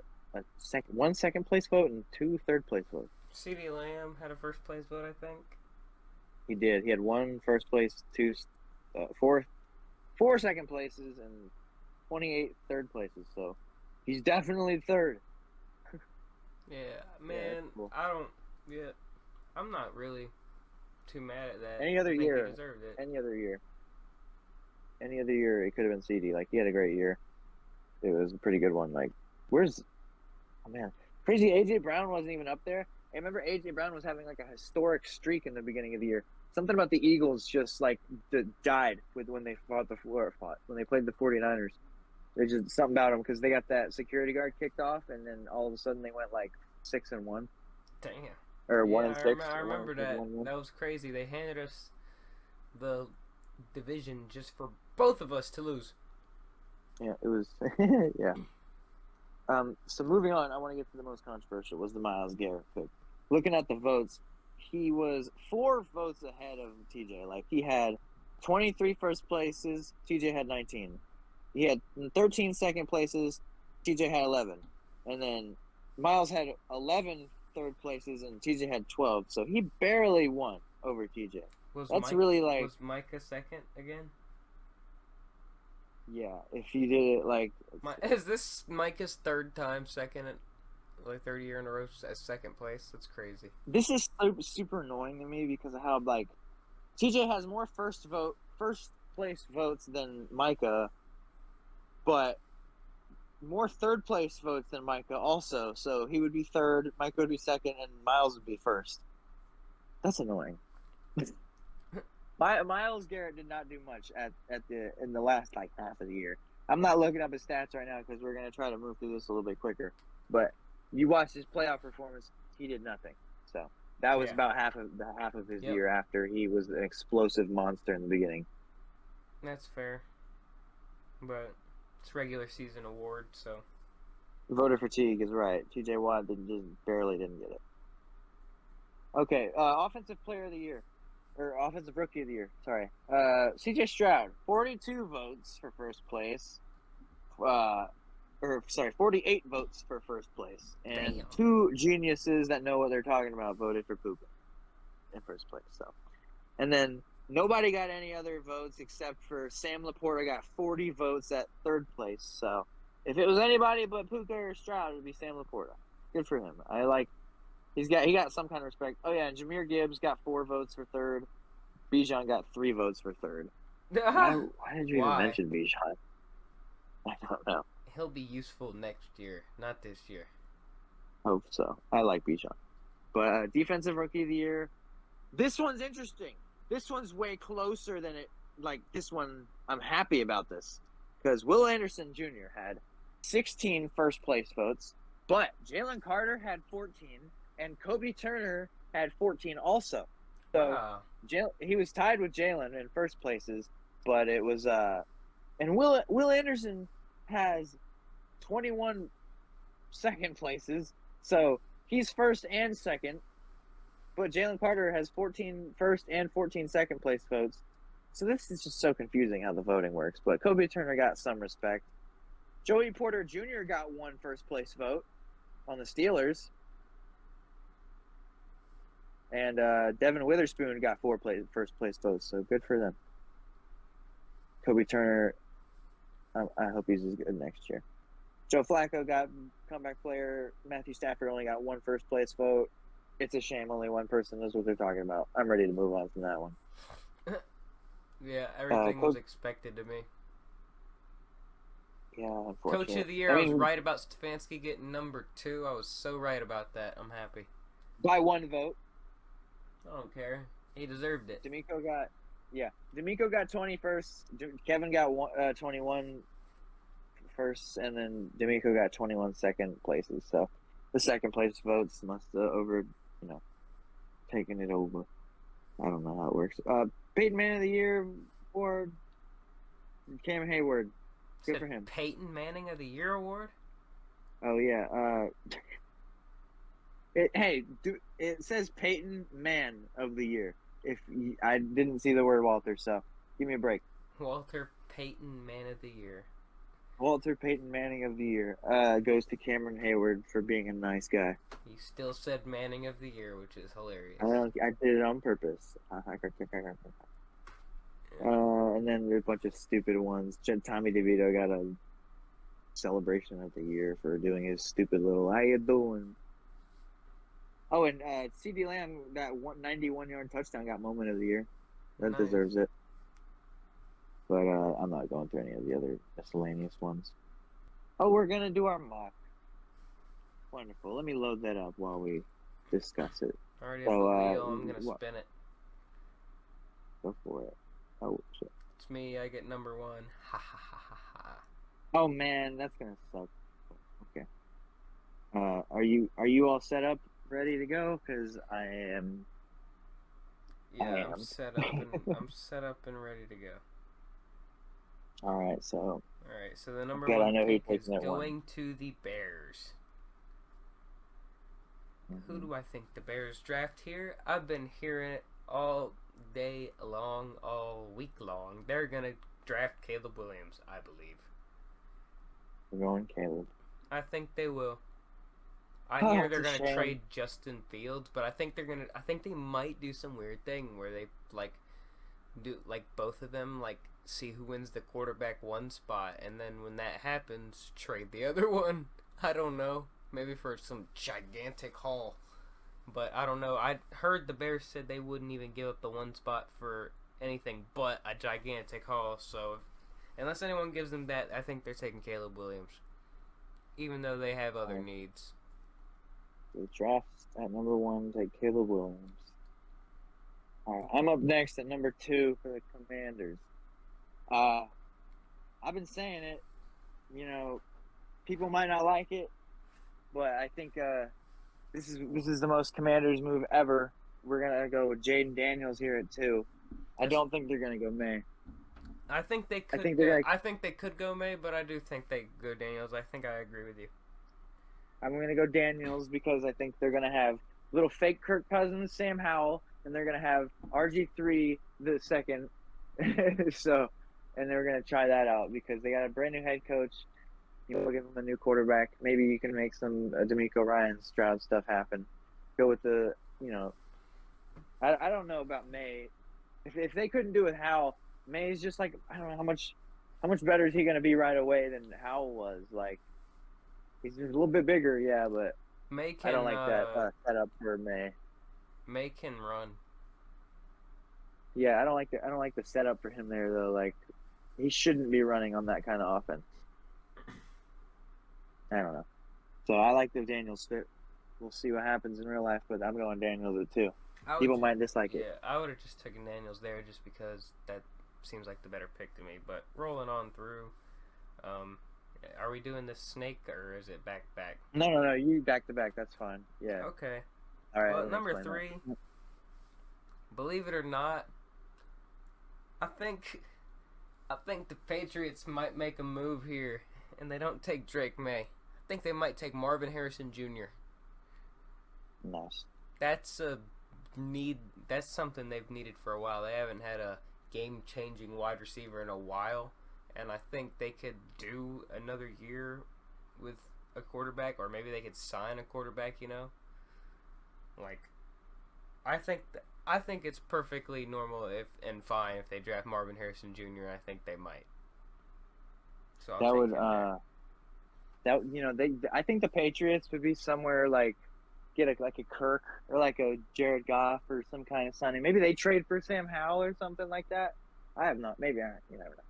one second place vote and 2 third place votes. CeeDee Lamb had a first place vote, I think. He did. He had one first place, four second places, and 28 third places. So he's definitely third. Yeah, Yeah, that's man. cool. I don't. Yeah, I'm not really too mad at that. Any I other think he year, deserved it. any other year, any other year, it could have been CD. Like he had a great year. It was a pretty good one. Like where's oh man, crazy AJ Brown wasn't even up there. I remember AJ Brown was having like a historic streak in the beginning of the year. Something about the Eagles just like died with when they when they played the 49ers. There's just something about them because they got that security guard kicked off, and then all of a sudden they went like 6-1 Damn. or one Yeah, and six I or one and remember six, that. one one. That was crazy. They handed us the division just for both of us to lose. Yeah, it was. Yeah. So moving on, I want to get to the most controversial was the Miles Garrett pick. Looking at the votes, he was 4 votes ahead of TJ. Like he had 23 first places, TJ had 19. He had 13 second places, TJ had 11. And then Miles had 11 third places and TJ had 12. So he barely won over TJ. Was That's Mike really like, was Micah second again? yeah, if you did it like Is this Micah's third time second, like 30 year in a row as second place? That's crazy. this is super annoying to me because of how like TJ has more first place votes than Micah, but more third place votes than Micah also. So he would be third, Micah would be second, and Miles would be first. That's annoying. Miles Garrett did not do much in the last like half of the year. I'm not looking up his stats right now because we're gonna try to move through this a little bit quicker. But you watch his playoff performance, he did nothing. So that was Yeah. about half of his Yep. year after he was an explosive monster in the beginning. That's fair, but it's regular season award, so Voter fatigue is right. T.J. Watt barely didn't get it. Okay, offensive player of the year. Or offensive rookie of the year. Sorry. C.J. Stroud, 42 votes for first place. 48 votes for first place. And damn. two geniuses that know what they're talking about voted for Puka in first place. So, and then nobody got any other votes except for Sam Laporta got 40 votes at third place. So, if it was anybody but Puka or Stroud, it would be Sam Laporta. Good for him. He got some kind of respect. Oh yeah, and Jahmyr Gibbs got 4 votes for third. Bijan got 3 votes for third. Why did you even Why? mention Bijan? I don't know. He'll be useful next year, not this year. Hope so. I like Bijan. But defensive rookie of the year. This one's interesting. This one's way closer than it. Like this one, I'm happy about this because Will Anderson Jr. had 16 first place votes, but Jalen Carter had 14, and Kobe Turner had 14 also. So Wow. he was tied with Jalen in first places, but it was and Will Anderson has 21 second places, so he's first and second. But Jalen Carter has 14 first and 14 second place votes. So this is just so confusing how the voting works. But Kobe Turner got some respect. Joey Porter Jr. got 1 first place vote on the Steelers. And Devin Witherspoon got 4 first place votes. So good for them. Kobe Turner, I hope he's as good next year. Joe Flacco got comeback player. Matthew Stafford only got 1 first place vote. It's a shame only one person knows what they're talking about. I'm ready to move on from that one. Yeah, everything was expected to me. Yeah, unfortunately. Coach of the year, I was right about Stefanski getting number 2. I was so right about that. I'm happy. By 1 vote. I don't care. He deserved it. D'Amico got 20 first. Kevin got 21 first, and then D'Amico got 21 second places. So the second place votes must have taken it over. I don't know how it works. Peyton Man of the Year award, Cam Hayward. Good for him. Peyton Manning of the Year award? Oh yeah. It says Peyton Man of the Year. I didn't see the word Walter, so give me a break. Walter Peyton Man of the Year. Walter Peyton Manning of the Year goes to Cameron Hayward for being a nice guy. He still said Manning of the Year, which is hilarious. I did it on purpose. And then there's a bunch of stupid ones. Tommy DeVito got a celebration of the year for doing his stupid little "How you doing?" Oh, and CeeDee Lamb, that 91-yard touchdown, got moment of the year. That deserves it. But I'm not going through any of the other miscellaneous ones. Oh, we're going to do our mock. Wonderful. Let me load that up while we discuss it. Already at the wheel. I'm going to spin it. Go for it. Oh, shit. It's me. I get number 1. Ha ha ha ha ha. Oh, man. That's going to suck. Okay. Are you all set up? Ready to go? Because I am. Yeah, I'm set up and ready to go. All right, so the number 1 pick is going 1. to the Bears. Mm-hmm. Who do I think the Bears draft here? I've been hearing it all day long, all week long. They're gonna draft Caleb Williams, I believe. We're going Caleb. I think they will. I hear they're gonna trade Justin Fields, but I think they might do some weird thing where they do both of them see who wins the quarterback 1 spot, and then when that happens, trade the other one. I don't know. Maybe for some gigantic haul. But I don't know. I heard the Bears said they wouldn't even give up the 1 spot for anything but a gigantic haul. So unless anyone gives them that, I think they're taking Caleb Williams. Even though they have other needs. The draft at number 1, take Caleb Williams. All right, I'm up next at number 2 for the Commanders. I've been saying it. People might not like it, but I think this is the most Commanders move ever. We're gonna go with Jaden Daniels here at 2. I don't think they're gonna go May. I think they I could think go. they're like, I think they could go May, but I do think they go Daniels. I think I agree with you. I'm going to go Daniels because I think they're going to have little fake Kirk Cousins, Sam Howell, and they're going to have RG3 the second. So, and they're going to try that out because they got a brand new head coach. You know, give them a new quarterback. Maybe you can make some D'Amico Ryan Stroud stuff happen. Go with the, you know, I don't know about May. If they couldn't do it, Howell, May's just like I don't know how much better is he going to be right away than Howell was. Like he's just a little bit bigger, yeah, but May I don't can like that setup for May. May can run. Yeah, I don't like the setup for him there though. Like he shouldn't be running on that kind of offense. I don't know. So I like the Daniels fit. We'll see what happens in real life, but I'm going Daniels at two. I would People might dislike it. yeah, I would have just taken Daniels there just because that seems like the better pick to me. But rolling on through, um, are we doing this snake or is it back back? No. You back to back. That's fine. Yeah. Okay. All right. Well, Let me number explain 3, that. believe it or not, I think the Patriots might make a move here, and they don't take Drake May. I think they might take Marvin Harrison Jr. Nice. That's a need. That's something they've needed for a while. They haven't had a game-changing wide receiver in a while, and I think they could do another year with a quarterback, or maybe they could sign a quarterback. You know, like I think it's perfectly normal and fine if they draft Marvin Harrison Jr. I think they might. So I'll That take would him there. that you know they I think the Patriots would be somewhere like get like a Kirk or like a Jared Goff or some kind of signing. Maybe they trade for Sam Howell or something like that. I have not. Maybe you never know.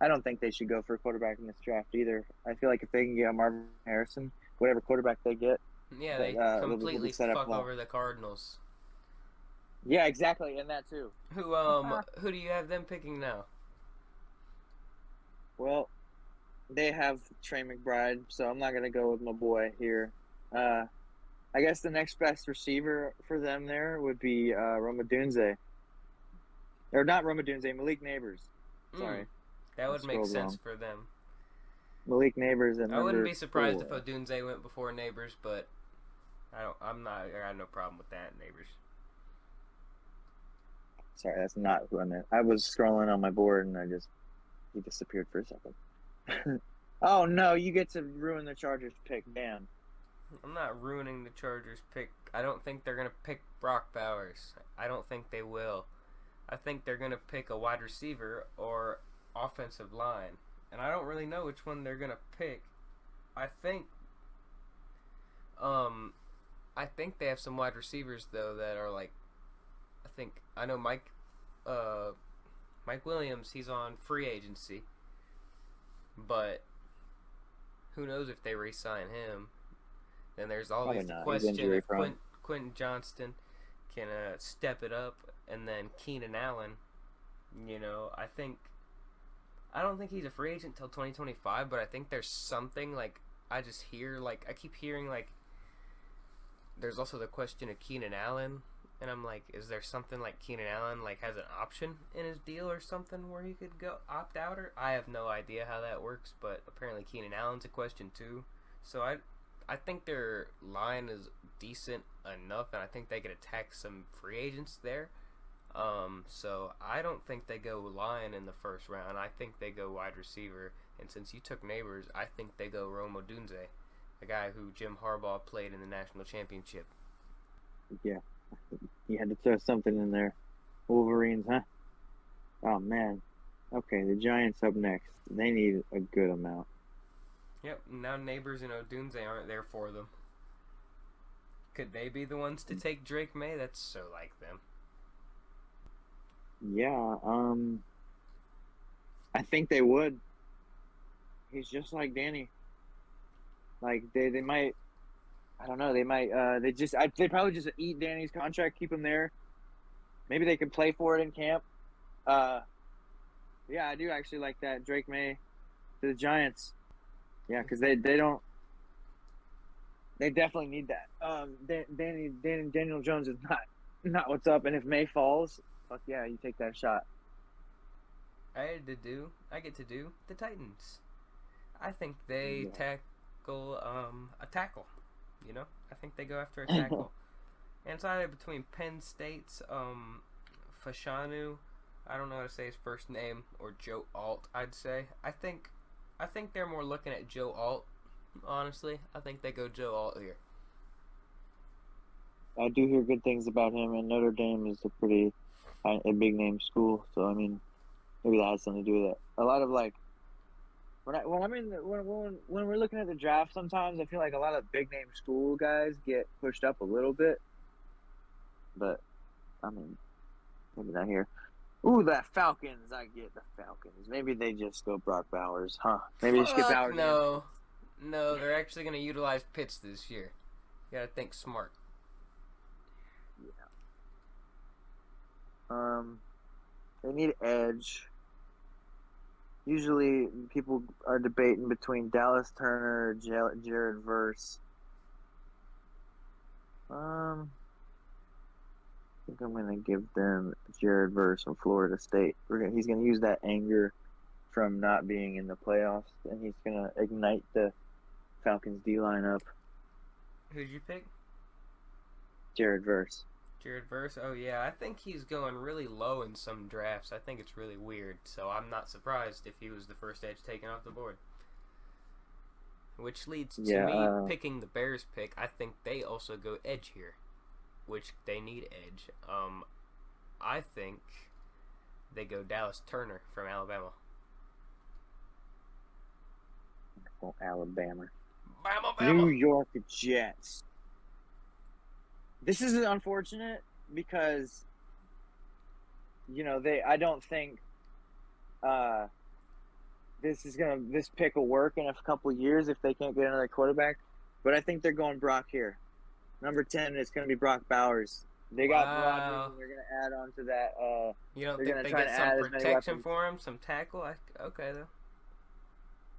I don't think they should go for a quarterback in this draft either. I feel like if they can get Marvin Harrison, whatever quarterback they get, Yeah, that they they'll be completely set up fuck well. over the Cardinals. Yeah, exactly, and that too. Who do you have them picking now? Well, they have Trey McBride, so I'm not gonna go with my boy here. Uh, I guess the next best receiver for them there would be Roma Dunze. Or not Roma Dunze, Malik Neighbors. Mm, Sorry, that I would make scrolled sense wrong. for them. Malik Neighbors at I wouldn't number be surprised if 4. Odunze went before Neighbors, but I got no problem with that, Neighbors. Sorry, that's not who I meant. I was scrolling on my board and he disappeared for a second. Oh no, you get to ruin the Chargers pick. Damn. I'm not ruining the Chargers pick. I don't think they're gonna pick Brock Bowers. I don't think they will. I think they're gonna pick a wide receiver or offensive line, and I don't really know which one they're gonna pick. I think, um, I think they have some wide receivers though that are like, I know uh, Mike Williams. He's on free agency, but who knows if they re-sign him? Then there's Probably always the not. He's question injury if prone. Quentin Johnston can step it up, and then Keenan Allen. You know, I don't think he's a free agent till 2025, but I think there's something like I just hear like I keep hearing like there's also the question of Keenan Allen, and I'm like, is there something like Keenan Allen like has an option in his deal or something where he could go opt out? Or I have no idea how that works, but apparently Keenan Allen's a question too. So I think their line is decent enough, and I think they could attack some free agents there. So I don't think they go line in the first round. I think they go wide receiver. And since you took Neighbors, I think they go Rome Odunze, a guy who Jim Harbaugh played in the national championship. Yeah, you had to throw something in there. Wolverines, huh? Oh man. Okay, the Giants up next. They need a good amount. Yep. Now Neighbors and Odunze aren't there for them. Could they be the ones to take Drake May? That's so like them. Yeah, I think they would. He's just like Danny. Like they might. I don't know. They might. They probably just eat Danny's contract, keep him there. Maybe they could play for it in camp. Uh, yeah, I do actually like that Drake May to the Giants. Yeah, because they don't. They definitely need that. Daniel Jones is not what's up, and if May falls, fuck yeah, you take that shot. I get to do the Titans. I think they tackle a tackle. You know, I think they go after a tackle, and it's either between Penn State's Fashanu, I don't know how to say his first name, or Joe Alt. I'd say. I think they're more looking at Joe Alt. Honestly, I think they go Joe Alt here. I do hear good things about him, and Notre Dame is a big name school. So I mean, maybe that has something to do with it. A lot of like when we're looking at the draft, sometimes I feel like a lot of big name school guys get pushed up a little bit, but I mean, maybe not here. Ooh, the Falcons! I get the Falcons. Maybe they just go Brock Bowers, huh? Maybe they skip Fuck Bowers again. no, no, they're actually gonna utilize Pitts this year. You gotta think smart. Yeah. They need edge. Usually, people are debating between Dallas Turner or Jared Verse. I think I'm gonna give them Jared Verse from Florida State. He's gonna use that anger from not being in the playoffs, and he's gonna ignite the Falcons D line up. Who'd you pick? Jared Verse. Jared Verse. Oh yeah, I think he's going really low in some drafts. I think it's really weird. So I'm not surprised if he was the first edge taken off the board. Which leads to me picking the Bears pick. I think they also go edge here, which they need edge. I think they go Dallas Turner from Alabama. Oh, Alabama. Bama. New York Jets. This is unfortunate because, I don't think this pick will work in a couple years if they can't get another quarterback. But I think they're going Brock here. Number 10 is going to be Brock Bowers. They got Rodgers, and they're going to add on to that. You don't think they get some protection for him, some tackle? Okay, though.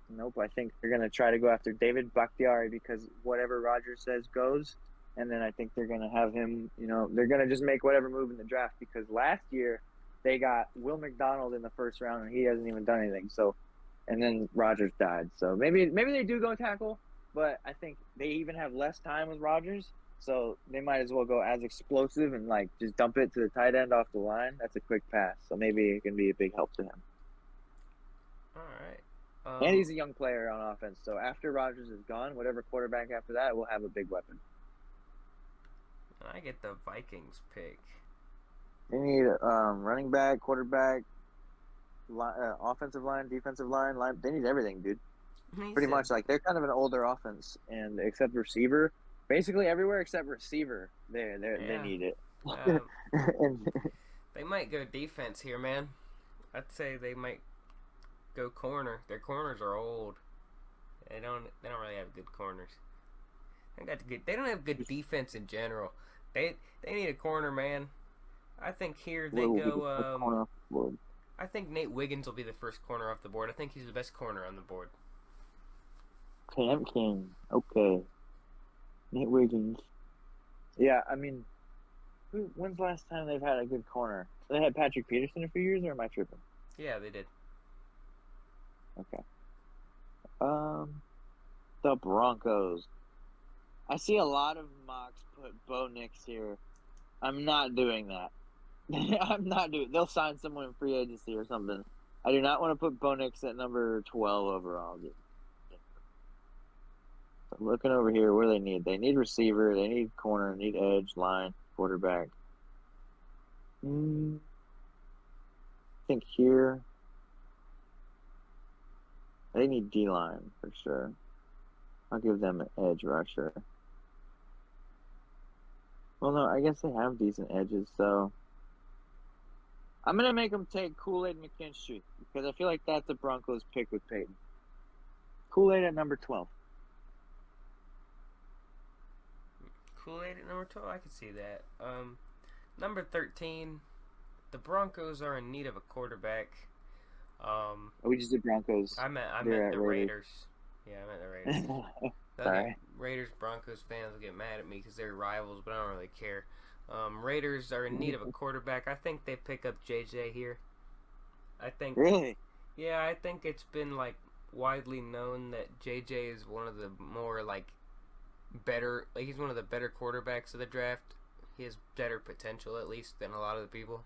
Nope, I think they're going to try to go after David Bakhtiari because whatever Rodgers says goes. And then I think they're going to have him, they're going to just make whatever move in the draft because last year they got Will McDonald in the first round and he hasn't even done anything. So, and then Rodgers died. So maybe they do go tackle, but I think they even have less time with Rodgers. So they might as well go as explosive and just dump it to the tight end off the line. That's a quick pass. So maybe it can be a big help to him. All right. And he's a young player on offense. So after Rodgers is gone, whatever quarterback after that will have a big weapon. I get the Vikings pick. They need running back, quarterback, offensive line, defensive line. They need everything, dude. Pretty much. They're kind of an older offense, and except receiver, basically everywhere except receiver, they need it. They might go defense here, man. I'd say they might go corner. Their corners are old. They don't really have good corners. They don't have good defense in general. They need a corner, man. I think here they go. I think Nate Wiggins will be the first corner off the board. I think he's the best corner on the board. Cam King. Okay. Nate Wiggins. Yeah, I mean, when's the last time they've had a good corner? They had Patrick Peterson a few years, or am I tripping? Yeah, they did. Okay. The Broncos. I see a lot of mocks put Bo Nix here. I'm not doing that. They'll sign someone in free agency or something. I do not want to put Bo Nix at number 12 overall. I'm looking over here where they need receiver, they need corner, they need edge, line, quarterback. I think here they need D-line for sure. I'll give them an edge rusher. Well, no, I guess they have decent edges, so I'm going to make them take Kool-Aid McKinstry because I feel like that's a Broncos pick with Peyton. Kool-Aid at number 12. Kool-Aid at number 12? I can see that. Number 13, the Broncos are in need of a quarterback. We just did Broncos. I meant the Raiders. Yeah, I meant the Raiders. Sorry. Raiders Broncos fans will get mad at me because they're rivals, but I don't really care. Raiders are in need of a quarterback. I think they pick up JJ here. I think, Really? yeah, I think it's been like widely known that JJ is one of the more like better, like he's one of the better quarterbacks of the draft. He has better potential at least than a lot of the people.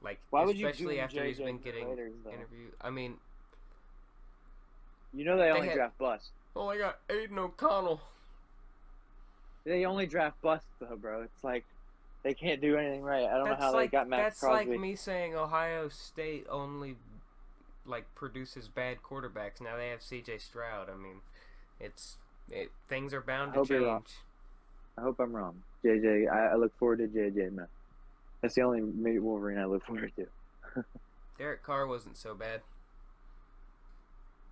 Like Why would you especially doom after he's JJ been for the getting Raiders though? interviewed. I mean, You know they they only had draft busts. oh I got Aiden O'Connell. They only draft busts though, bro. It's like they can't do anything right. I don't know how they got Max That's like Crosby. me saying Ohio State only like produces bad quarterbacks. Now they have C.J. Stroud. I mean, things are I bound to hope you're wrong. change. I hope I'm wrong. JJ, I look forward to JJ, man. That's the only Wolverine I look forward to. Derek Carr wasn't so bad.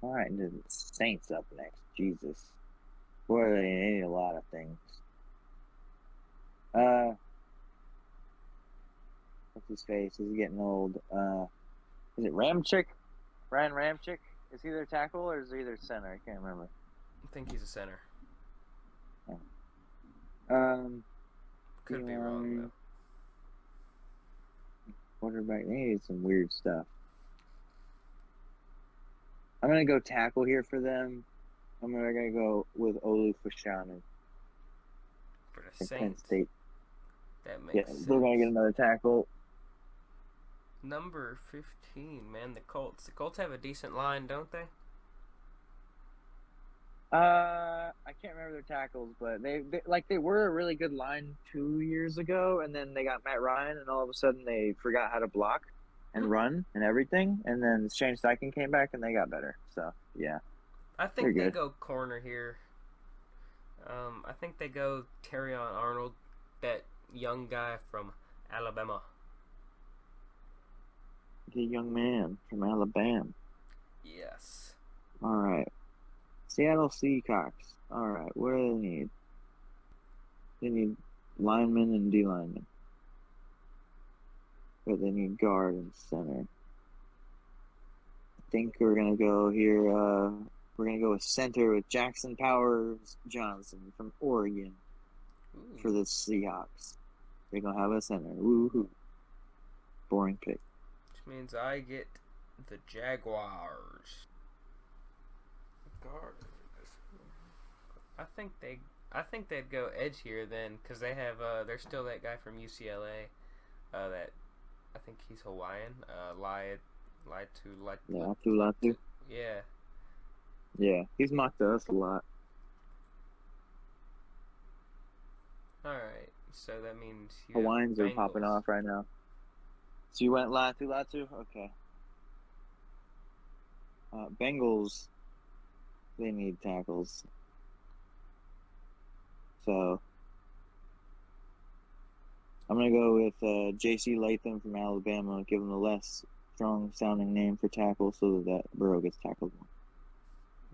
All right, the Saints up next. Jesus. Boy, they need a lot of things. What's his face? He's getting old. Is it Ramchick? Ryan Ramchick? Is he their tackle or is he their center? I can't remember. I think he's a center. Um, Could be wrong though. Quarterback. They need some weird stuff. I'm gonna go tackle here for them. I'm gonna go with Olu Fashanu For the from Penn Saints, State. that Yeah, makes sense. they're gonna get another tackle. Number 15, man, the Colts. The Colts have a decent line, don't they? I can't remember their tackles, but they were a really good line 2 years ago, and then they got Matt Ryan, and all of a sudden they forgot how to block and run and everything, and then Shane Steichen came back and they got better. So yeah, I they're think they good. go corner here. I think they go Terrion Arnold, that young guy from Alabama. The young man from Alabama. Yes. All right, Seattle Seahawks. All right, what do they need? They need linemen and D linemen, but they need guard and center. I think we're gonna go here. We're gonna go with center with Jackson Powers Johnson from Oregon for the Seahawks. They're gonna have a center. Woohoo! Boring pick. Which means I get the Jaguars. Guard. I think they'd go edge here then, because they have there's still that guy from UCLA, that I think he's Hawaiian. Latu. Yeah. Yeah, he's mocked us a lot. All right. So that means Hawaiians are Bengals. popping off right now. So you went Latu? Okay. Bengals, they need tackles. So I'm going to go with J.C. Latham from Alabama, give him a less strong-sounding name for tackle so that Burrow gets tackled more.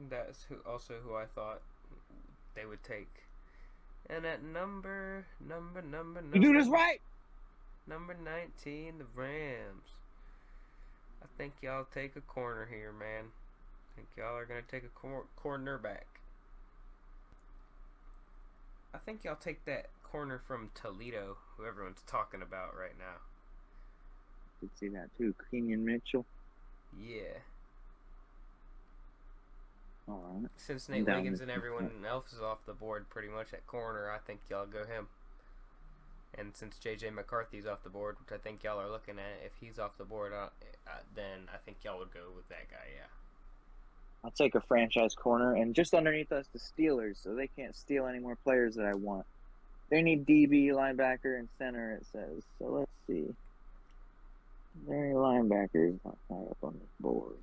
That's who I thought they would take. And at number You do this right! Number 19, the Rams. I think y'all take a corner here, man. I think y'all are going to take a cornerback. I think y'all take that corner from Toledo, who everyone's talking about right now. Did see that too. Kenyon Mitchell. Yeah. All right. Since Nate Wiggins and everyone else is off the board pretty much at corner, I think y'all go him. And since J.J. McCarthy's off the board, which I think y'all are looking at, if he's off the board, then I think y'all would go with that guy, yeah. I'll take a franchise corner, and just underneath us, the Steelers, so they can't steal any more players that I want. They need DB, linebacker, and center, it says. So let's see. There are linebackers not high up on this board.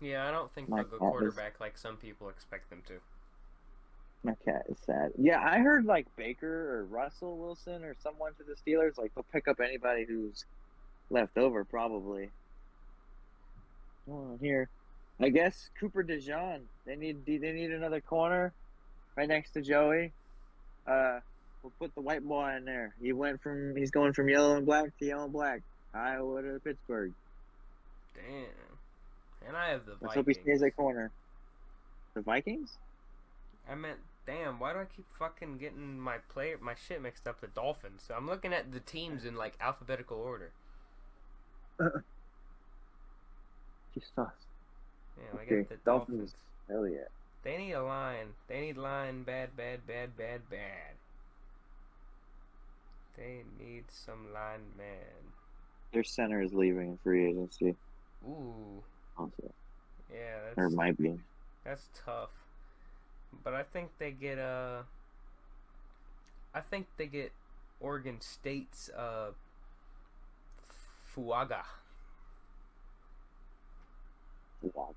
Yeah, I don't think they'll go quarterback like some people expect them to. My cat is sad. Yeah, I heard like Baker or Russell Wilson or someone to the Steelers, like they'll pick up anybody who's left over, probably. Oh, here. I guess Cooper DeJean. They need another corner right next to Joey. We'll put the white boy in there. He's going from yellow and black to yellow and black. Iowa to Pittsburgh. Damn. And I have the Vikings. Let's hope he stays at corner. The Vikings? I meant, damn, why do I keep fucking getting my shit mixed up? The Dolphins. So I'm looking at the teams in like alphabetical order. Just us. Yeah, they got Okay, the Dolphins. Dolphins. Hell yeah. They need a line. They need line bad, bad, bad, bad, bad. They need some linemen. Their center is leaving in free agency. Ooh, Also, yeah, or might be. that's tough. But I think they get Oregon State's Fuaga. Wow.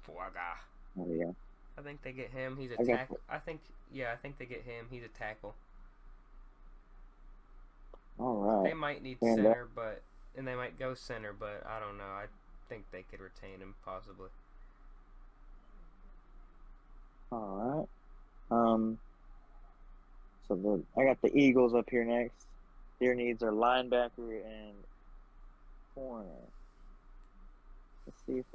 Fuaga. Oh yeah. I think they get him. He's a I got. tackle. I think they get him. He's a tackle. All They right. might need And center, and they might go center, but I don't know. I think they could retain him possibly. all right. I got the Eagles up here next. Their needs are linebacker and corner. Let's see if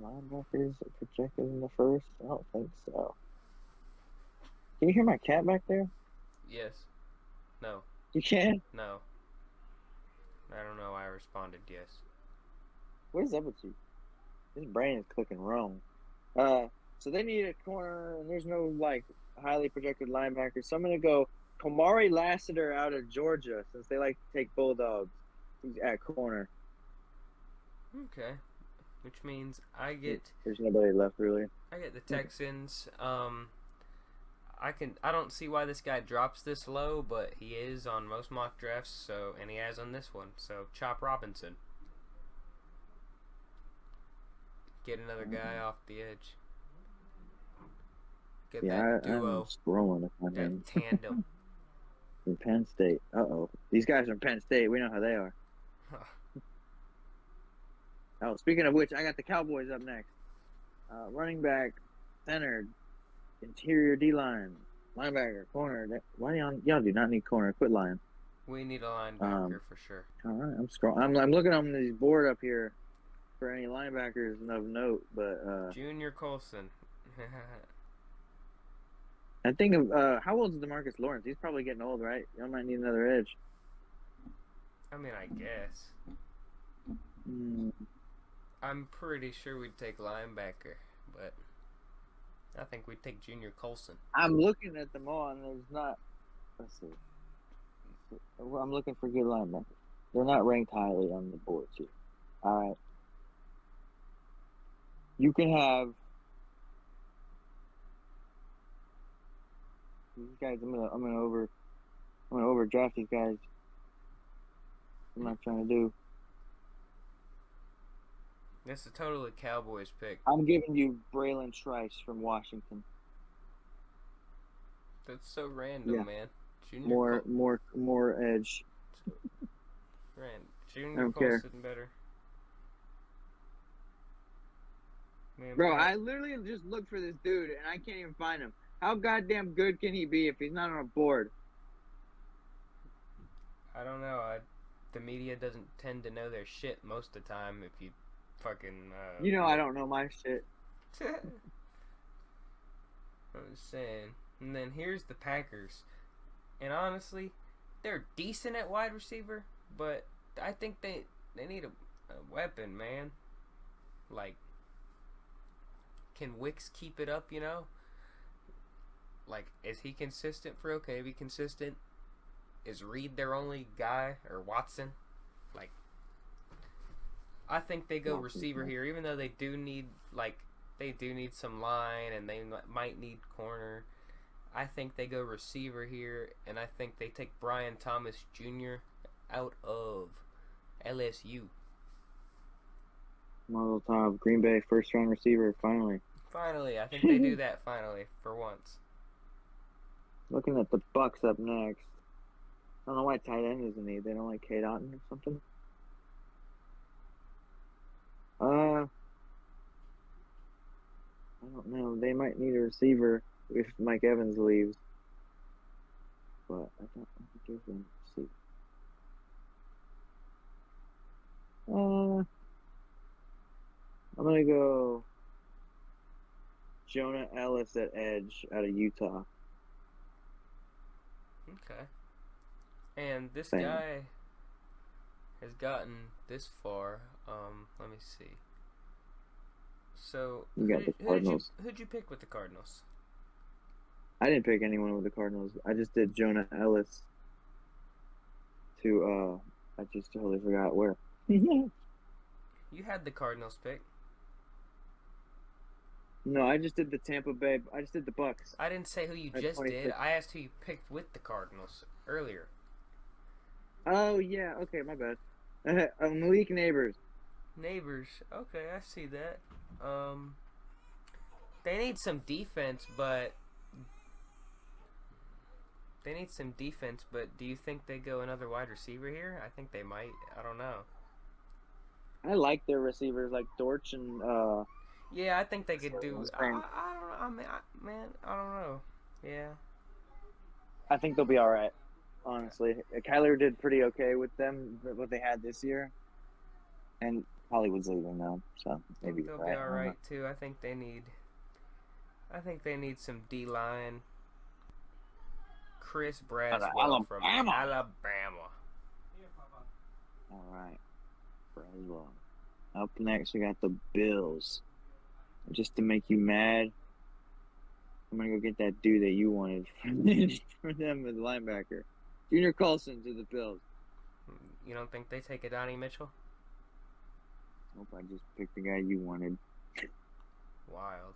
linebackers are projected in the first. I don't think so. Can you hear my cat back there? Yes. No. You can. No. I don't know. I responded yes. What is up with you? His brain is clicking wrong. So they need a corner, and there's no like highly projected linebacker. So I'm gonna go Kamari Lassiter out of Georgia, since they like to take Bulldogs. He's at corner. Okay. Which means There's nobody left really. I get the Texans. I don't see why this guy drops this low, but he is on most mock drafts, so and he has on this one. So Chop Robinson. Get another guy off the edge. Get that I'm duo, scrolling to find that him tandem. from Penn State. Uh-oh, these guys from Penn State. We know how they are. Oh, speaking of which, I got the Cowboys up next. Running back, center, interior D line, linebacker, corner. Why y'all do not need corner? Quit lying. We need a linebacker for sure. All right, I'm scrolling. I'm looking on this board up here for any linebackers of note, but Junior Colson. I think of how old is DeMarcus Lawrence? He's probably getting old, right? Y'all might need another edge. I mean, I guess. Mm. I'm pretty sure we'd take linebacker, but I think we'd take Junior Colson. I'm looking at them all, and there's not. Let's see. I'm looking for good linebackers. They're not ranked highly on the boards here. All right. You can have these guys. I'm gonna overdraft these guys. I'm not trying to do. This is totally Cowboys pick. I'm giving you Braylon Trice from Washington. That's so random, man. Junior more edge. Random. Junior Colson better. Man, bro, I literally just looked for this dude and I can't even find him. How goddamn good can he be if he's not on a board? I don't know. The media doesn't tend to know their shit most of the time if you fucking... I don't know my shit. I'm just saying. And then here's the Packers. And honestly, they're decent at wide receiver, but I think they need a weapon, man. Like, can Wicks keep it up, Like, is he consistent for okay? Be consistent? Is Reed their only guy? Or Watson? Like, I think they go receiver here, even though they do need some line and they might need corner. I think they go receiver here, and I think they take Brian Thomas Jr. out of LSU. Mazel tov, Green Bay first round receiver, finally. Finally, I think they do that finally, for once. Looking at the Bucks up next. I don't know why tight end is a need. They don't like Kate Otten or something. I don't know. They might need a receiver if Mike Evans leaves. But I don't want to give them a receiver. I'm going to go Jonah Ellis at edge out of Utah. Okay. And this guy, has gotten this far. Let me see. So You got the Cardinals. who'd you pick with the Cardinals? I didn't pick anyone with the Cardinals. I just did Jonah Ellis to I just totally forgot where. You had the Cardinals pick. No, I just did the Tampa Bay. I just did the Bucks I didn't say who you at just did. 26. I asked who you picked with the Cardinals earlier. Oh yeah, okay, my bad. Malik Neighbors. Neighbors. Okay, I see that. Um, they need some defense, but do you think they go another wide receiver here? I think they might. I don't know. I like their receivers like Dortch and Yeah, I think they could do. his name. I don't know. I mean, man, I don't know. Yeah. I think they'll be all right. Honestly, Kyler did pretty okay with them, what they had this year, and Hollywood's leaving now, so I maybe think you're they'll be right. all right too. I think they need some D line. Chris Braswell from Alabama. Alabama. All right, Braswell. Up next, we got the Bills. Just to make you mad, I'm gonna go get that dude that you wanted for them as linebacker, Junior Colson to the Bills. You don't think they take a Donnie Mitchell? Nope, I just picked the guy you wanted. Wild.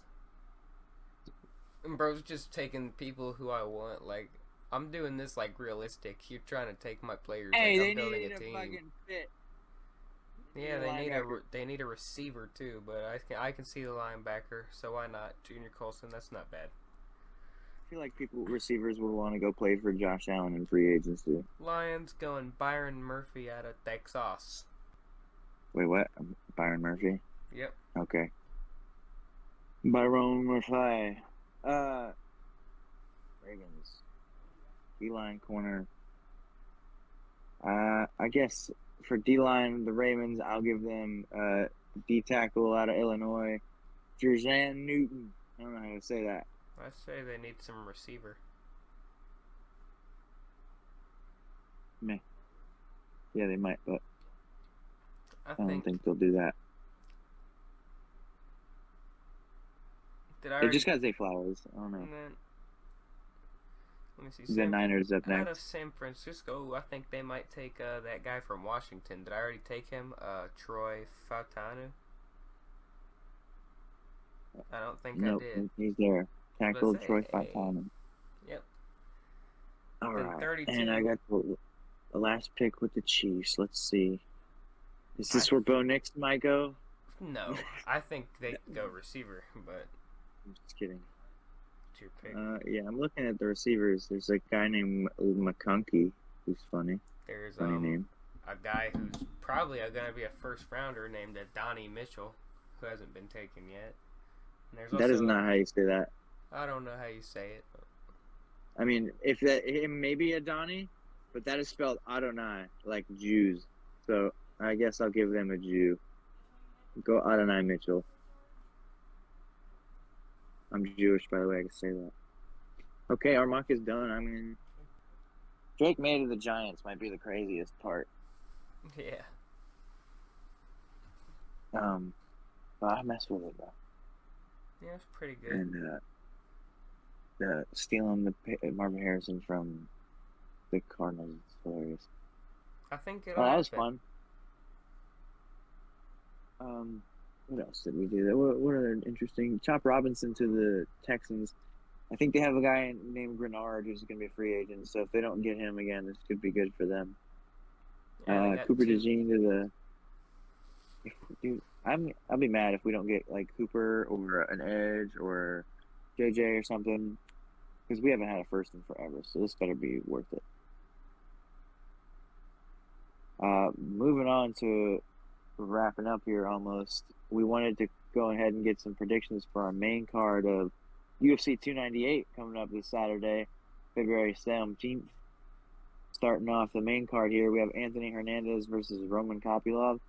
And bro's just taking people who I want. Like, I'm doing this like realistic. You're trying to take my players. Hey, like they I'm building needed a a team. fucking fit. Yeah, Linebacker. they need a receiver too, but I can see the linebacker, so why not Junior Colson? That's not bad. I feel like receivers would want to go play for Josh Allen in free agency. Lions going Byron Murphy out of Texas. Wait, what? Byron Murphy? Yep. Okay. Byron Murphy. Ravens. D-line corner. I guess for D-line, the Ravens, I'll give them D tackle out of Illinois, Jerjan Newton. I don't know how to say that. I say they need some receiver. Meh. Yeah, they might, but I don't think they'll do that. They just got Zay Flowers. I don't know. Let me see. The Niners up next. Out of San Francisco, I think they might take that guy from Washington. Did I already take him? Troy Fautanu? I don't think I did. He's there. Tackle Troy Fautanu. Yep. All right. 32. And I got the last pick with the Chiefs. Let's see. Is this where Bo Nix might go? No. I think they go receiver, but... I'm just kidding. It's your pick. Yeah, I'm looking at the receivers. There's a guy named McConkey who's funny. There's funny name. A guy who's probably going to be a first rounder named Donnie Mitchell, who hasn't been taken yet. And there's that is not how you say that. I don't know how you say it. I mean, if that it may be a Donnie, but that is spelled Adonai, like Jews. So I guess I'll give them a Jew. Go Adonai Mitchell. I'm Jewish, by the way. I can say that. Okay, our mock is done. I mean, Drake May to the Giants might be the craziest part. Yeah. But I messed with it though. Yeah, it's pretty good. And stealing the Marvin Harrison from the Cardinals is hilarious. I think it'll that was fun. What else did we do? What other interesting? Chop Robinson to the Texans. I think they have a guy named Grenard who's going to be a free agent. So if they don't get him again, this could be good for them. Yeah, Cooper DeJean to the. Dude, I'll be mad if we don't get like Cooper or an Edge or JJ or something, because we haven't had a first in forever. So this better be worth it. Moving on to wrapping up here almost. We wanted to go ahead and get some predictions for our main card of UFC 298 coming up this Saturday, February 17th. Starting off the main card here, we have Anthony Hernandez versus Roman Kopylov.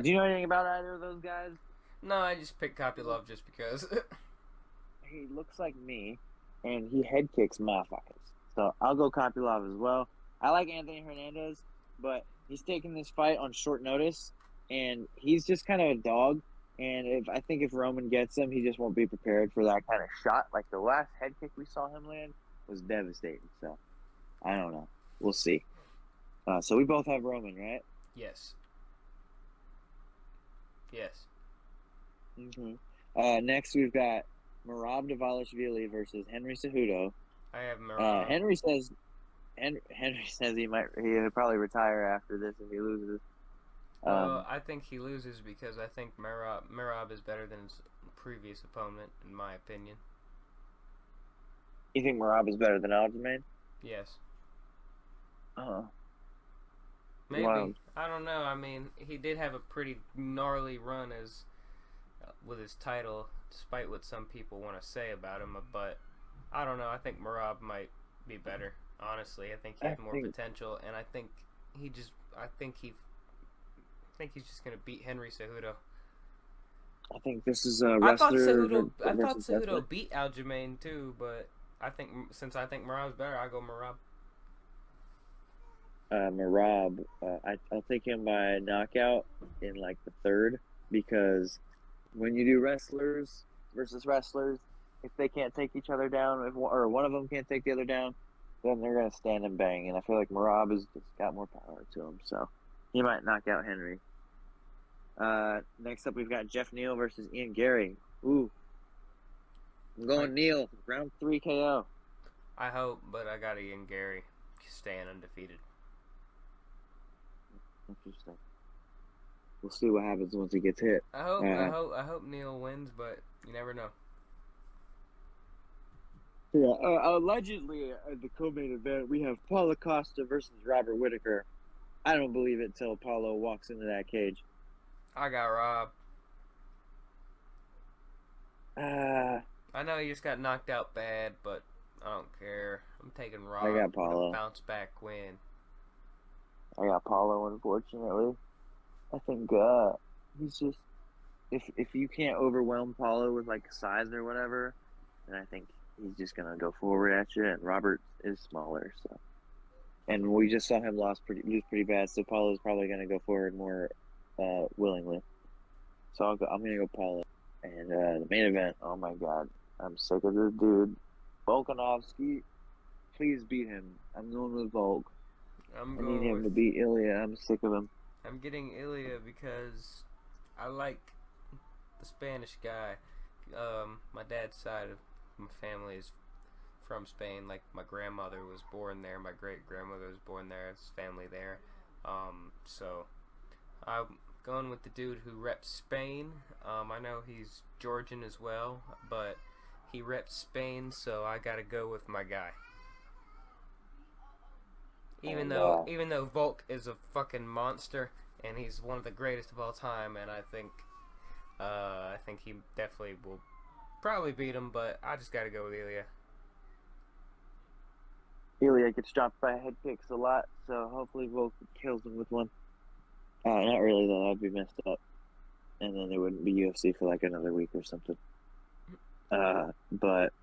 Do you know anything about either of those guys? No, I just picked Kopylov just because. He looks like me, and he head kicks motherfuckers. So I'll go Kopylov as well. I like Anthony Hernandez, but He's taking this fight on short notice, and he's just kind of a dog. And if Roman gets him, he just won't be prepared for that kind of shot. Like the last head kick we saw him land was devastating. So I don't know. We'll see. So we both have Roman, right? Yes. Yes. Next we've got Merab Dvalishvili versus Henry Cejudo. I have Merab. Henry says he'll probably retire after this if he loses. I think he loses because I think Merab is better than his previous opponent, in my opinion. You think Merab is better than Aljamain? Yes. Maybe. Wow. I don't know. I mean, he did have a pretty gnarly run as with his title, despite what some people want to say about him. But I don't know. I think Merab might be better. Honestly, I think he had more potential, and I think he's just gonna beat Henry Cejudo. I think this is a wrestler. I thought Cejudo beat Aljamain too, but since I think Merab's better, I go Merab. Merab, I'll take him by knockout in like the third, because when you do wrestlers versus wrestlers, if they can't take each other down, or one of them can't take the other down, then they're gonna stand and bang. And I feel like Merab has just got more power to him, so he might knock out Henry. Next up, we've got Jeff Neal versus Ian Gary. Ooh, I'm going Neal, round 3 KO. I hope, but I got Ian Gary staying undefeated. Interesting. We'll see what happens once he gets hit. I hope Neal wins, but you never know. Yeah, allegedly at the co-main event, we have Paulo Costa versus Robert Whittaker. I don't believe it till Paulo walks into that cage. I got Rob. I know he just got knocked out bad, but I don't care. I'm taking Rob. I got Paulo. Bounce back win. I got Paulo, unfortunately. I think he's just if you can't overwhelm Paulo with like size or whatever, then I think he's just gonna go forward at you. And Robert is smaller, so. And we just saw him lose pretty bad, so Paulo's probably gonna go forward more willingly. So I'm gonna go Paulo. And the main event, oh my god, I'm sick of this dude, Volkanovski. Please beat him. I'm going with Volk. I need him to beat Ilya. I'm sick of him. I'm getting Ilya because I like the Spanish guy. My dad's side of my family is from Spain. Like, my grandmother was born there. My great-grandmother was born there. His family there. So I'm going with the dude who reps Spain. I know he's Georgian as well, but he reps Spain, so I gotta go with my guy. Even though Volk is a fucking monster and he's one of the greatest of all time, and I think he definitely will probably beat him, but I just gotta go with Ilya. Ilya gets dropped by head kicks a lot, so hopefully Volk kills him with one. Not really though, that'd be messed up. And then there wouldn't be UFC for like another week or something. But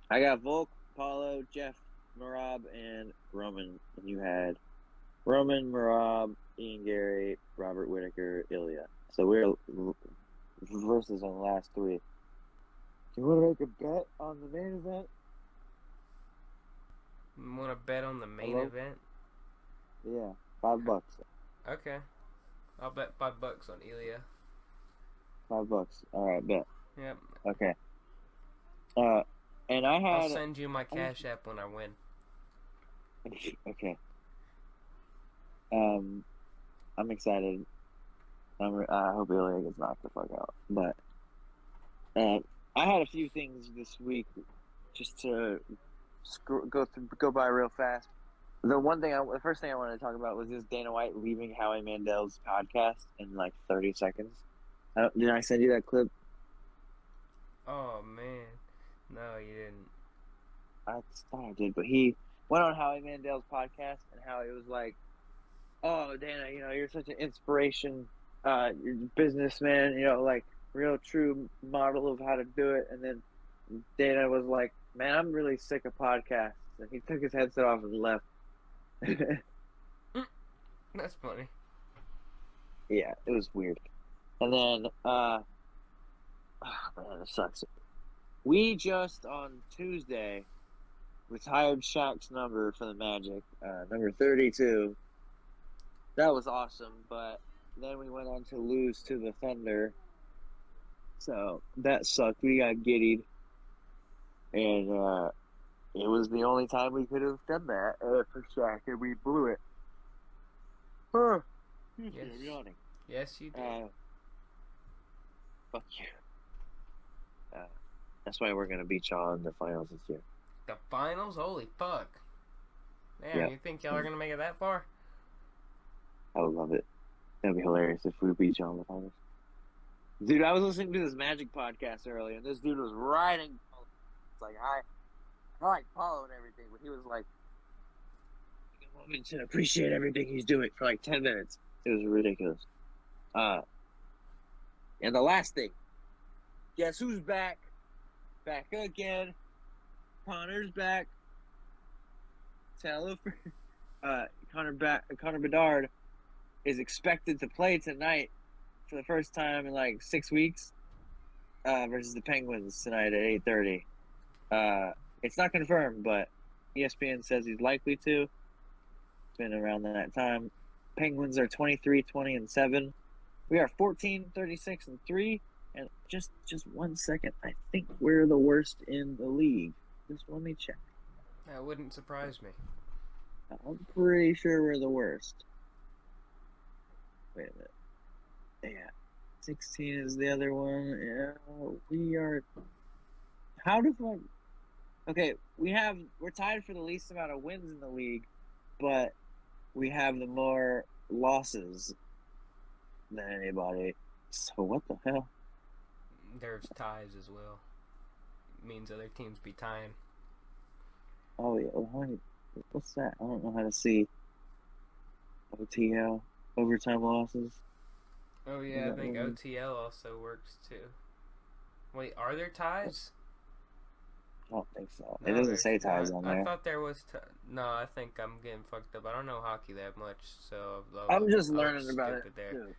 I got Volk, Paulo, Jeff, Merab, and Roman. And you had Roman, Merab, Ian Gary, Robert Whittaker, Ilya. So we're versus on the last 3. Do you want to make a bet on the main event? You want to bet on the main event? Yeah, $5. Okay. I'll bet $5 on Ilya. $5. All right, bet. Yep. Okay. And I'll send you my Cash App when I win. Okay. I'm excited. I hope Ilya gets knocked the fuck out. But I had a few things this week just to go by real fast. The first thing I wanted to talk about was this Dana White leaving Howie Mandel's podcast in like 30 seconds. Did I send you that clip? Oh man, no, you didn't. I thought I did, but he went on Howie Mandel's podcast, and Howie was like, "Oh, Dana, you're such an inspiration, you're a businessman, like real true model of how to do it." And then Dana was like, "Man, I'm really sick of podcasts," and he took his headset off and left. That's funny. Yeah, it was weird. And then, man, it sucks. We just on Tuesday retired Shaq's number for the Magic, number 32. That was awesome, but then we went on to lose to the Thunder, so that sucked. We got giddied, and it was the only time we could have done that for Shaq, and we blew it. Huh. I'm Yes. yawning. Yes, you did. Fuck you. That's why we're gonna beat y'all in the finals this year. The finals? Holy fuck. Man, Yeah. you think y'all are going to make it that far? I would love it. That'd be hilarious if we beat y'all in the finals. Dude, I was listening to this Magic podcast earlier, and this dude was riding. It's like, I like Paulo and everything, but he was like, take a moment to appreciate everything he's doing for like 10 minutes. It was ridiculous. And the last thing, guess who's back? Back again. Connor's back. Connor Bedard is expected to play tonight for the first time in like 6 weeks versus the Penguins tonight at 8:30. It's not confirmed, but ESPN says he's likely to. It's been around that time. Penguins are 23-20-7. We are 14-36-3. And just 1 second, I think we're the worst in the league. Just let me check. That wouldn't surprise me. I'm pretty sure we're the worst. Wait a minute. Yeah. 16 is the other one. Yeah, we are. How do I? Okay, we're tied for the least amount of wins in the league, but we have the more losses than anybody. So what the hell? There's ties as well. It means other teams be tying. Oh yeah, what's that? I don't know how to see. OTL, overtime losses. Oh yeah, I think OTL also works too. Wait, are there ties? I don't think so. No, It doesn't say there's ties not. on there. I thought there was. No, I think I'm getting fucked up. I don't know hockey that much, so I'm just I learning look about it stupid there. too.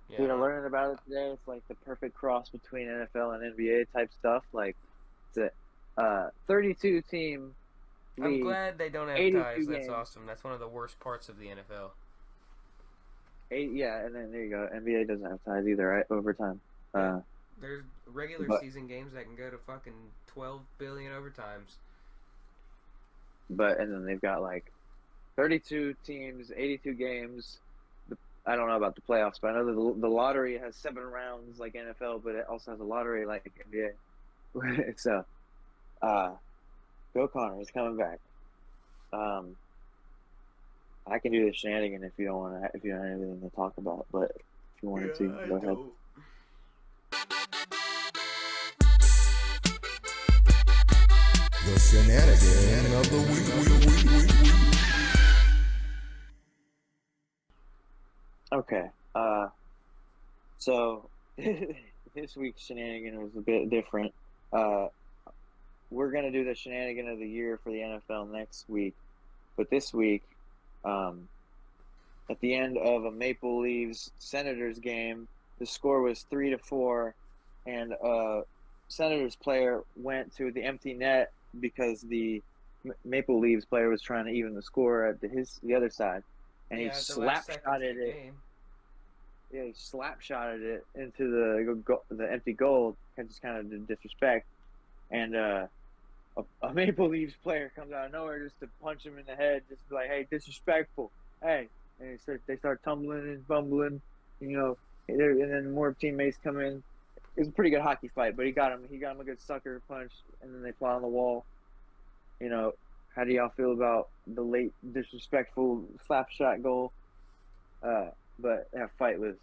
Yeah, Dude, I'm learning about it today. It's like the perfect cross between NFL and NBA type stuff. Like it's a 32 team I'm league. glad they don't have 82 ties. That's games. awesome. That's one of the worst parts of the NFL. Yeah, and then there you go. NBA doesn't have ties either, right? Overtime. Yeah. There's regular but- season games that can go to fucking 12 billion overtimes. and then they've got like 32 teams, 82 games. I don't know about the playoffs, but I know the lottery has 7 rounds like NFL, but it also has a lottery like NBA. So, go Connor. He's coming back. I can do the shenanigan if you don't want to. If you don't have anything to talk about, but if you wanted to, go ahead. The shenanigan of the week. Okay. So this week's shenanigan was a bit different. We're gonna do the shenanigan of the year for the NFL next week, but this week, at the end of a Maple Leafs Senators game, the score was 3-4, and Senators player went to the empty net because the Maple Leafs player was trying to even the score at the other side, and he slap-shotted it. Yeah, he slap-shotted it into the empty goal, just kind of disrespect, and a Maple Leafs player comes out of nowhere just to punch him in the head, just like, hey, disrespectful, hey, and they start tumbling and bumbling, and then more teammates come in. It was a pretty good hockey fight, but he got him a good sucker punch, and then they fly on the wall. How do y'all feel about the late disrespectful slap shot goal? But that fight was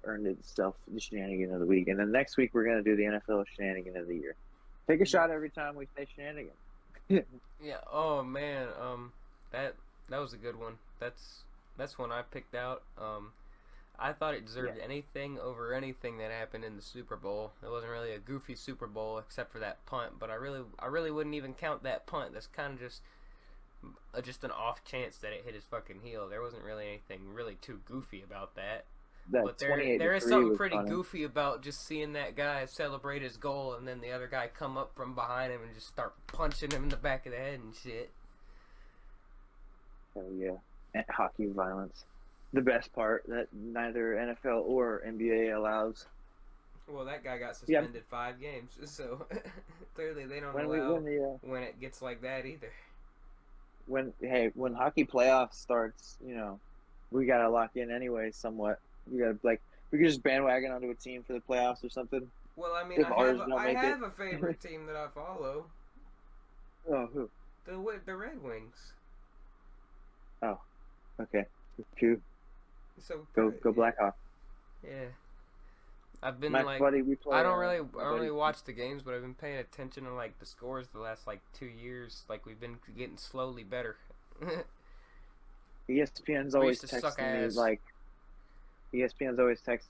earned itself the shenanigan of the week. And then next week we're gonna do the NFL shenanigan of the year. Take a shot every time we say shenanigan. Yeah. Oh man. That was a good one. That's one I picked out. I thought it deserved anything over anything that happened in the Super Bowl. It wasn't really a goofy Super Bowl except for that punt, but I really wouldn't even count that punt. That's kind of just just an off chance that it hit his fucking heel. There wasn't really anything really too goofy about that. That But 28 there to is 3 something was pretty funny. goofy about just seeing that guy celebrate his goal and then the other guy come up from behind him and just start punching him in the back of the head and shit. Hell yeah. And hockey violence. The best part that neither NFL or NBA allows. Well, that guy got suspended 5 games, so clearly they don't allow when it gets like that either. When hockey playoffs starts, we gotta lock in anyway. Somewhat, we gotta we could just bandwagon onto a team for the playoffs or something. Well, I mean, If ours I don't make have it. a favorite team that I follow. Oh, who? The Red Wings. Oh, okay. Phew. So Go Blackhawks. Yeah. I've been My buddy, we play. I don't really watch the games, but I've been paying attention to like the scores the last like 2 years. Like we've been getting slowly better. ESPN's always texting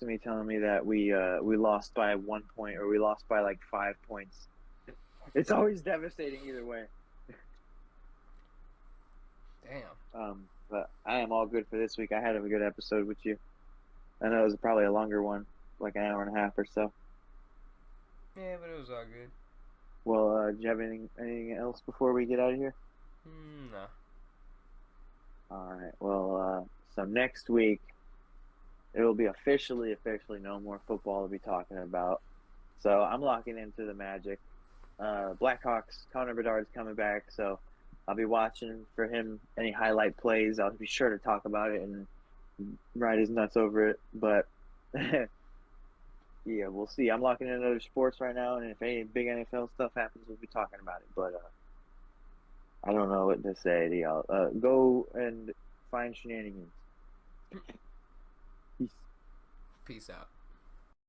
me telling me that we lost by 1 point or we lost by like 5 points. It's always devastating either way. Damn. But I am all good for this week. I had a good episode with you. I know it was probably a longer one, like an hour and a half or so. Yeah, but it was all good. Well, do you have anything else before we get out of here? No. All right. Well, so next week it'll be officially no more football to be talking about. So I'm locking into the Magic. Blackhawks. Connor Bedard's coming back, so I'll be watching for him. Any highlight plays, I'll be sure to talk about it and ride his nuts over it. But yeah, we'll see. I'm locking in other sports right now, and if any big NFL stuff happens, we'll be talking about it. But I don't know what to say to y'all. Go and find Shenanigans. Peace. Peace out.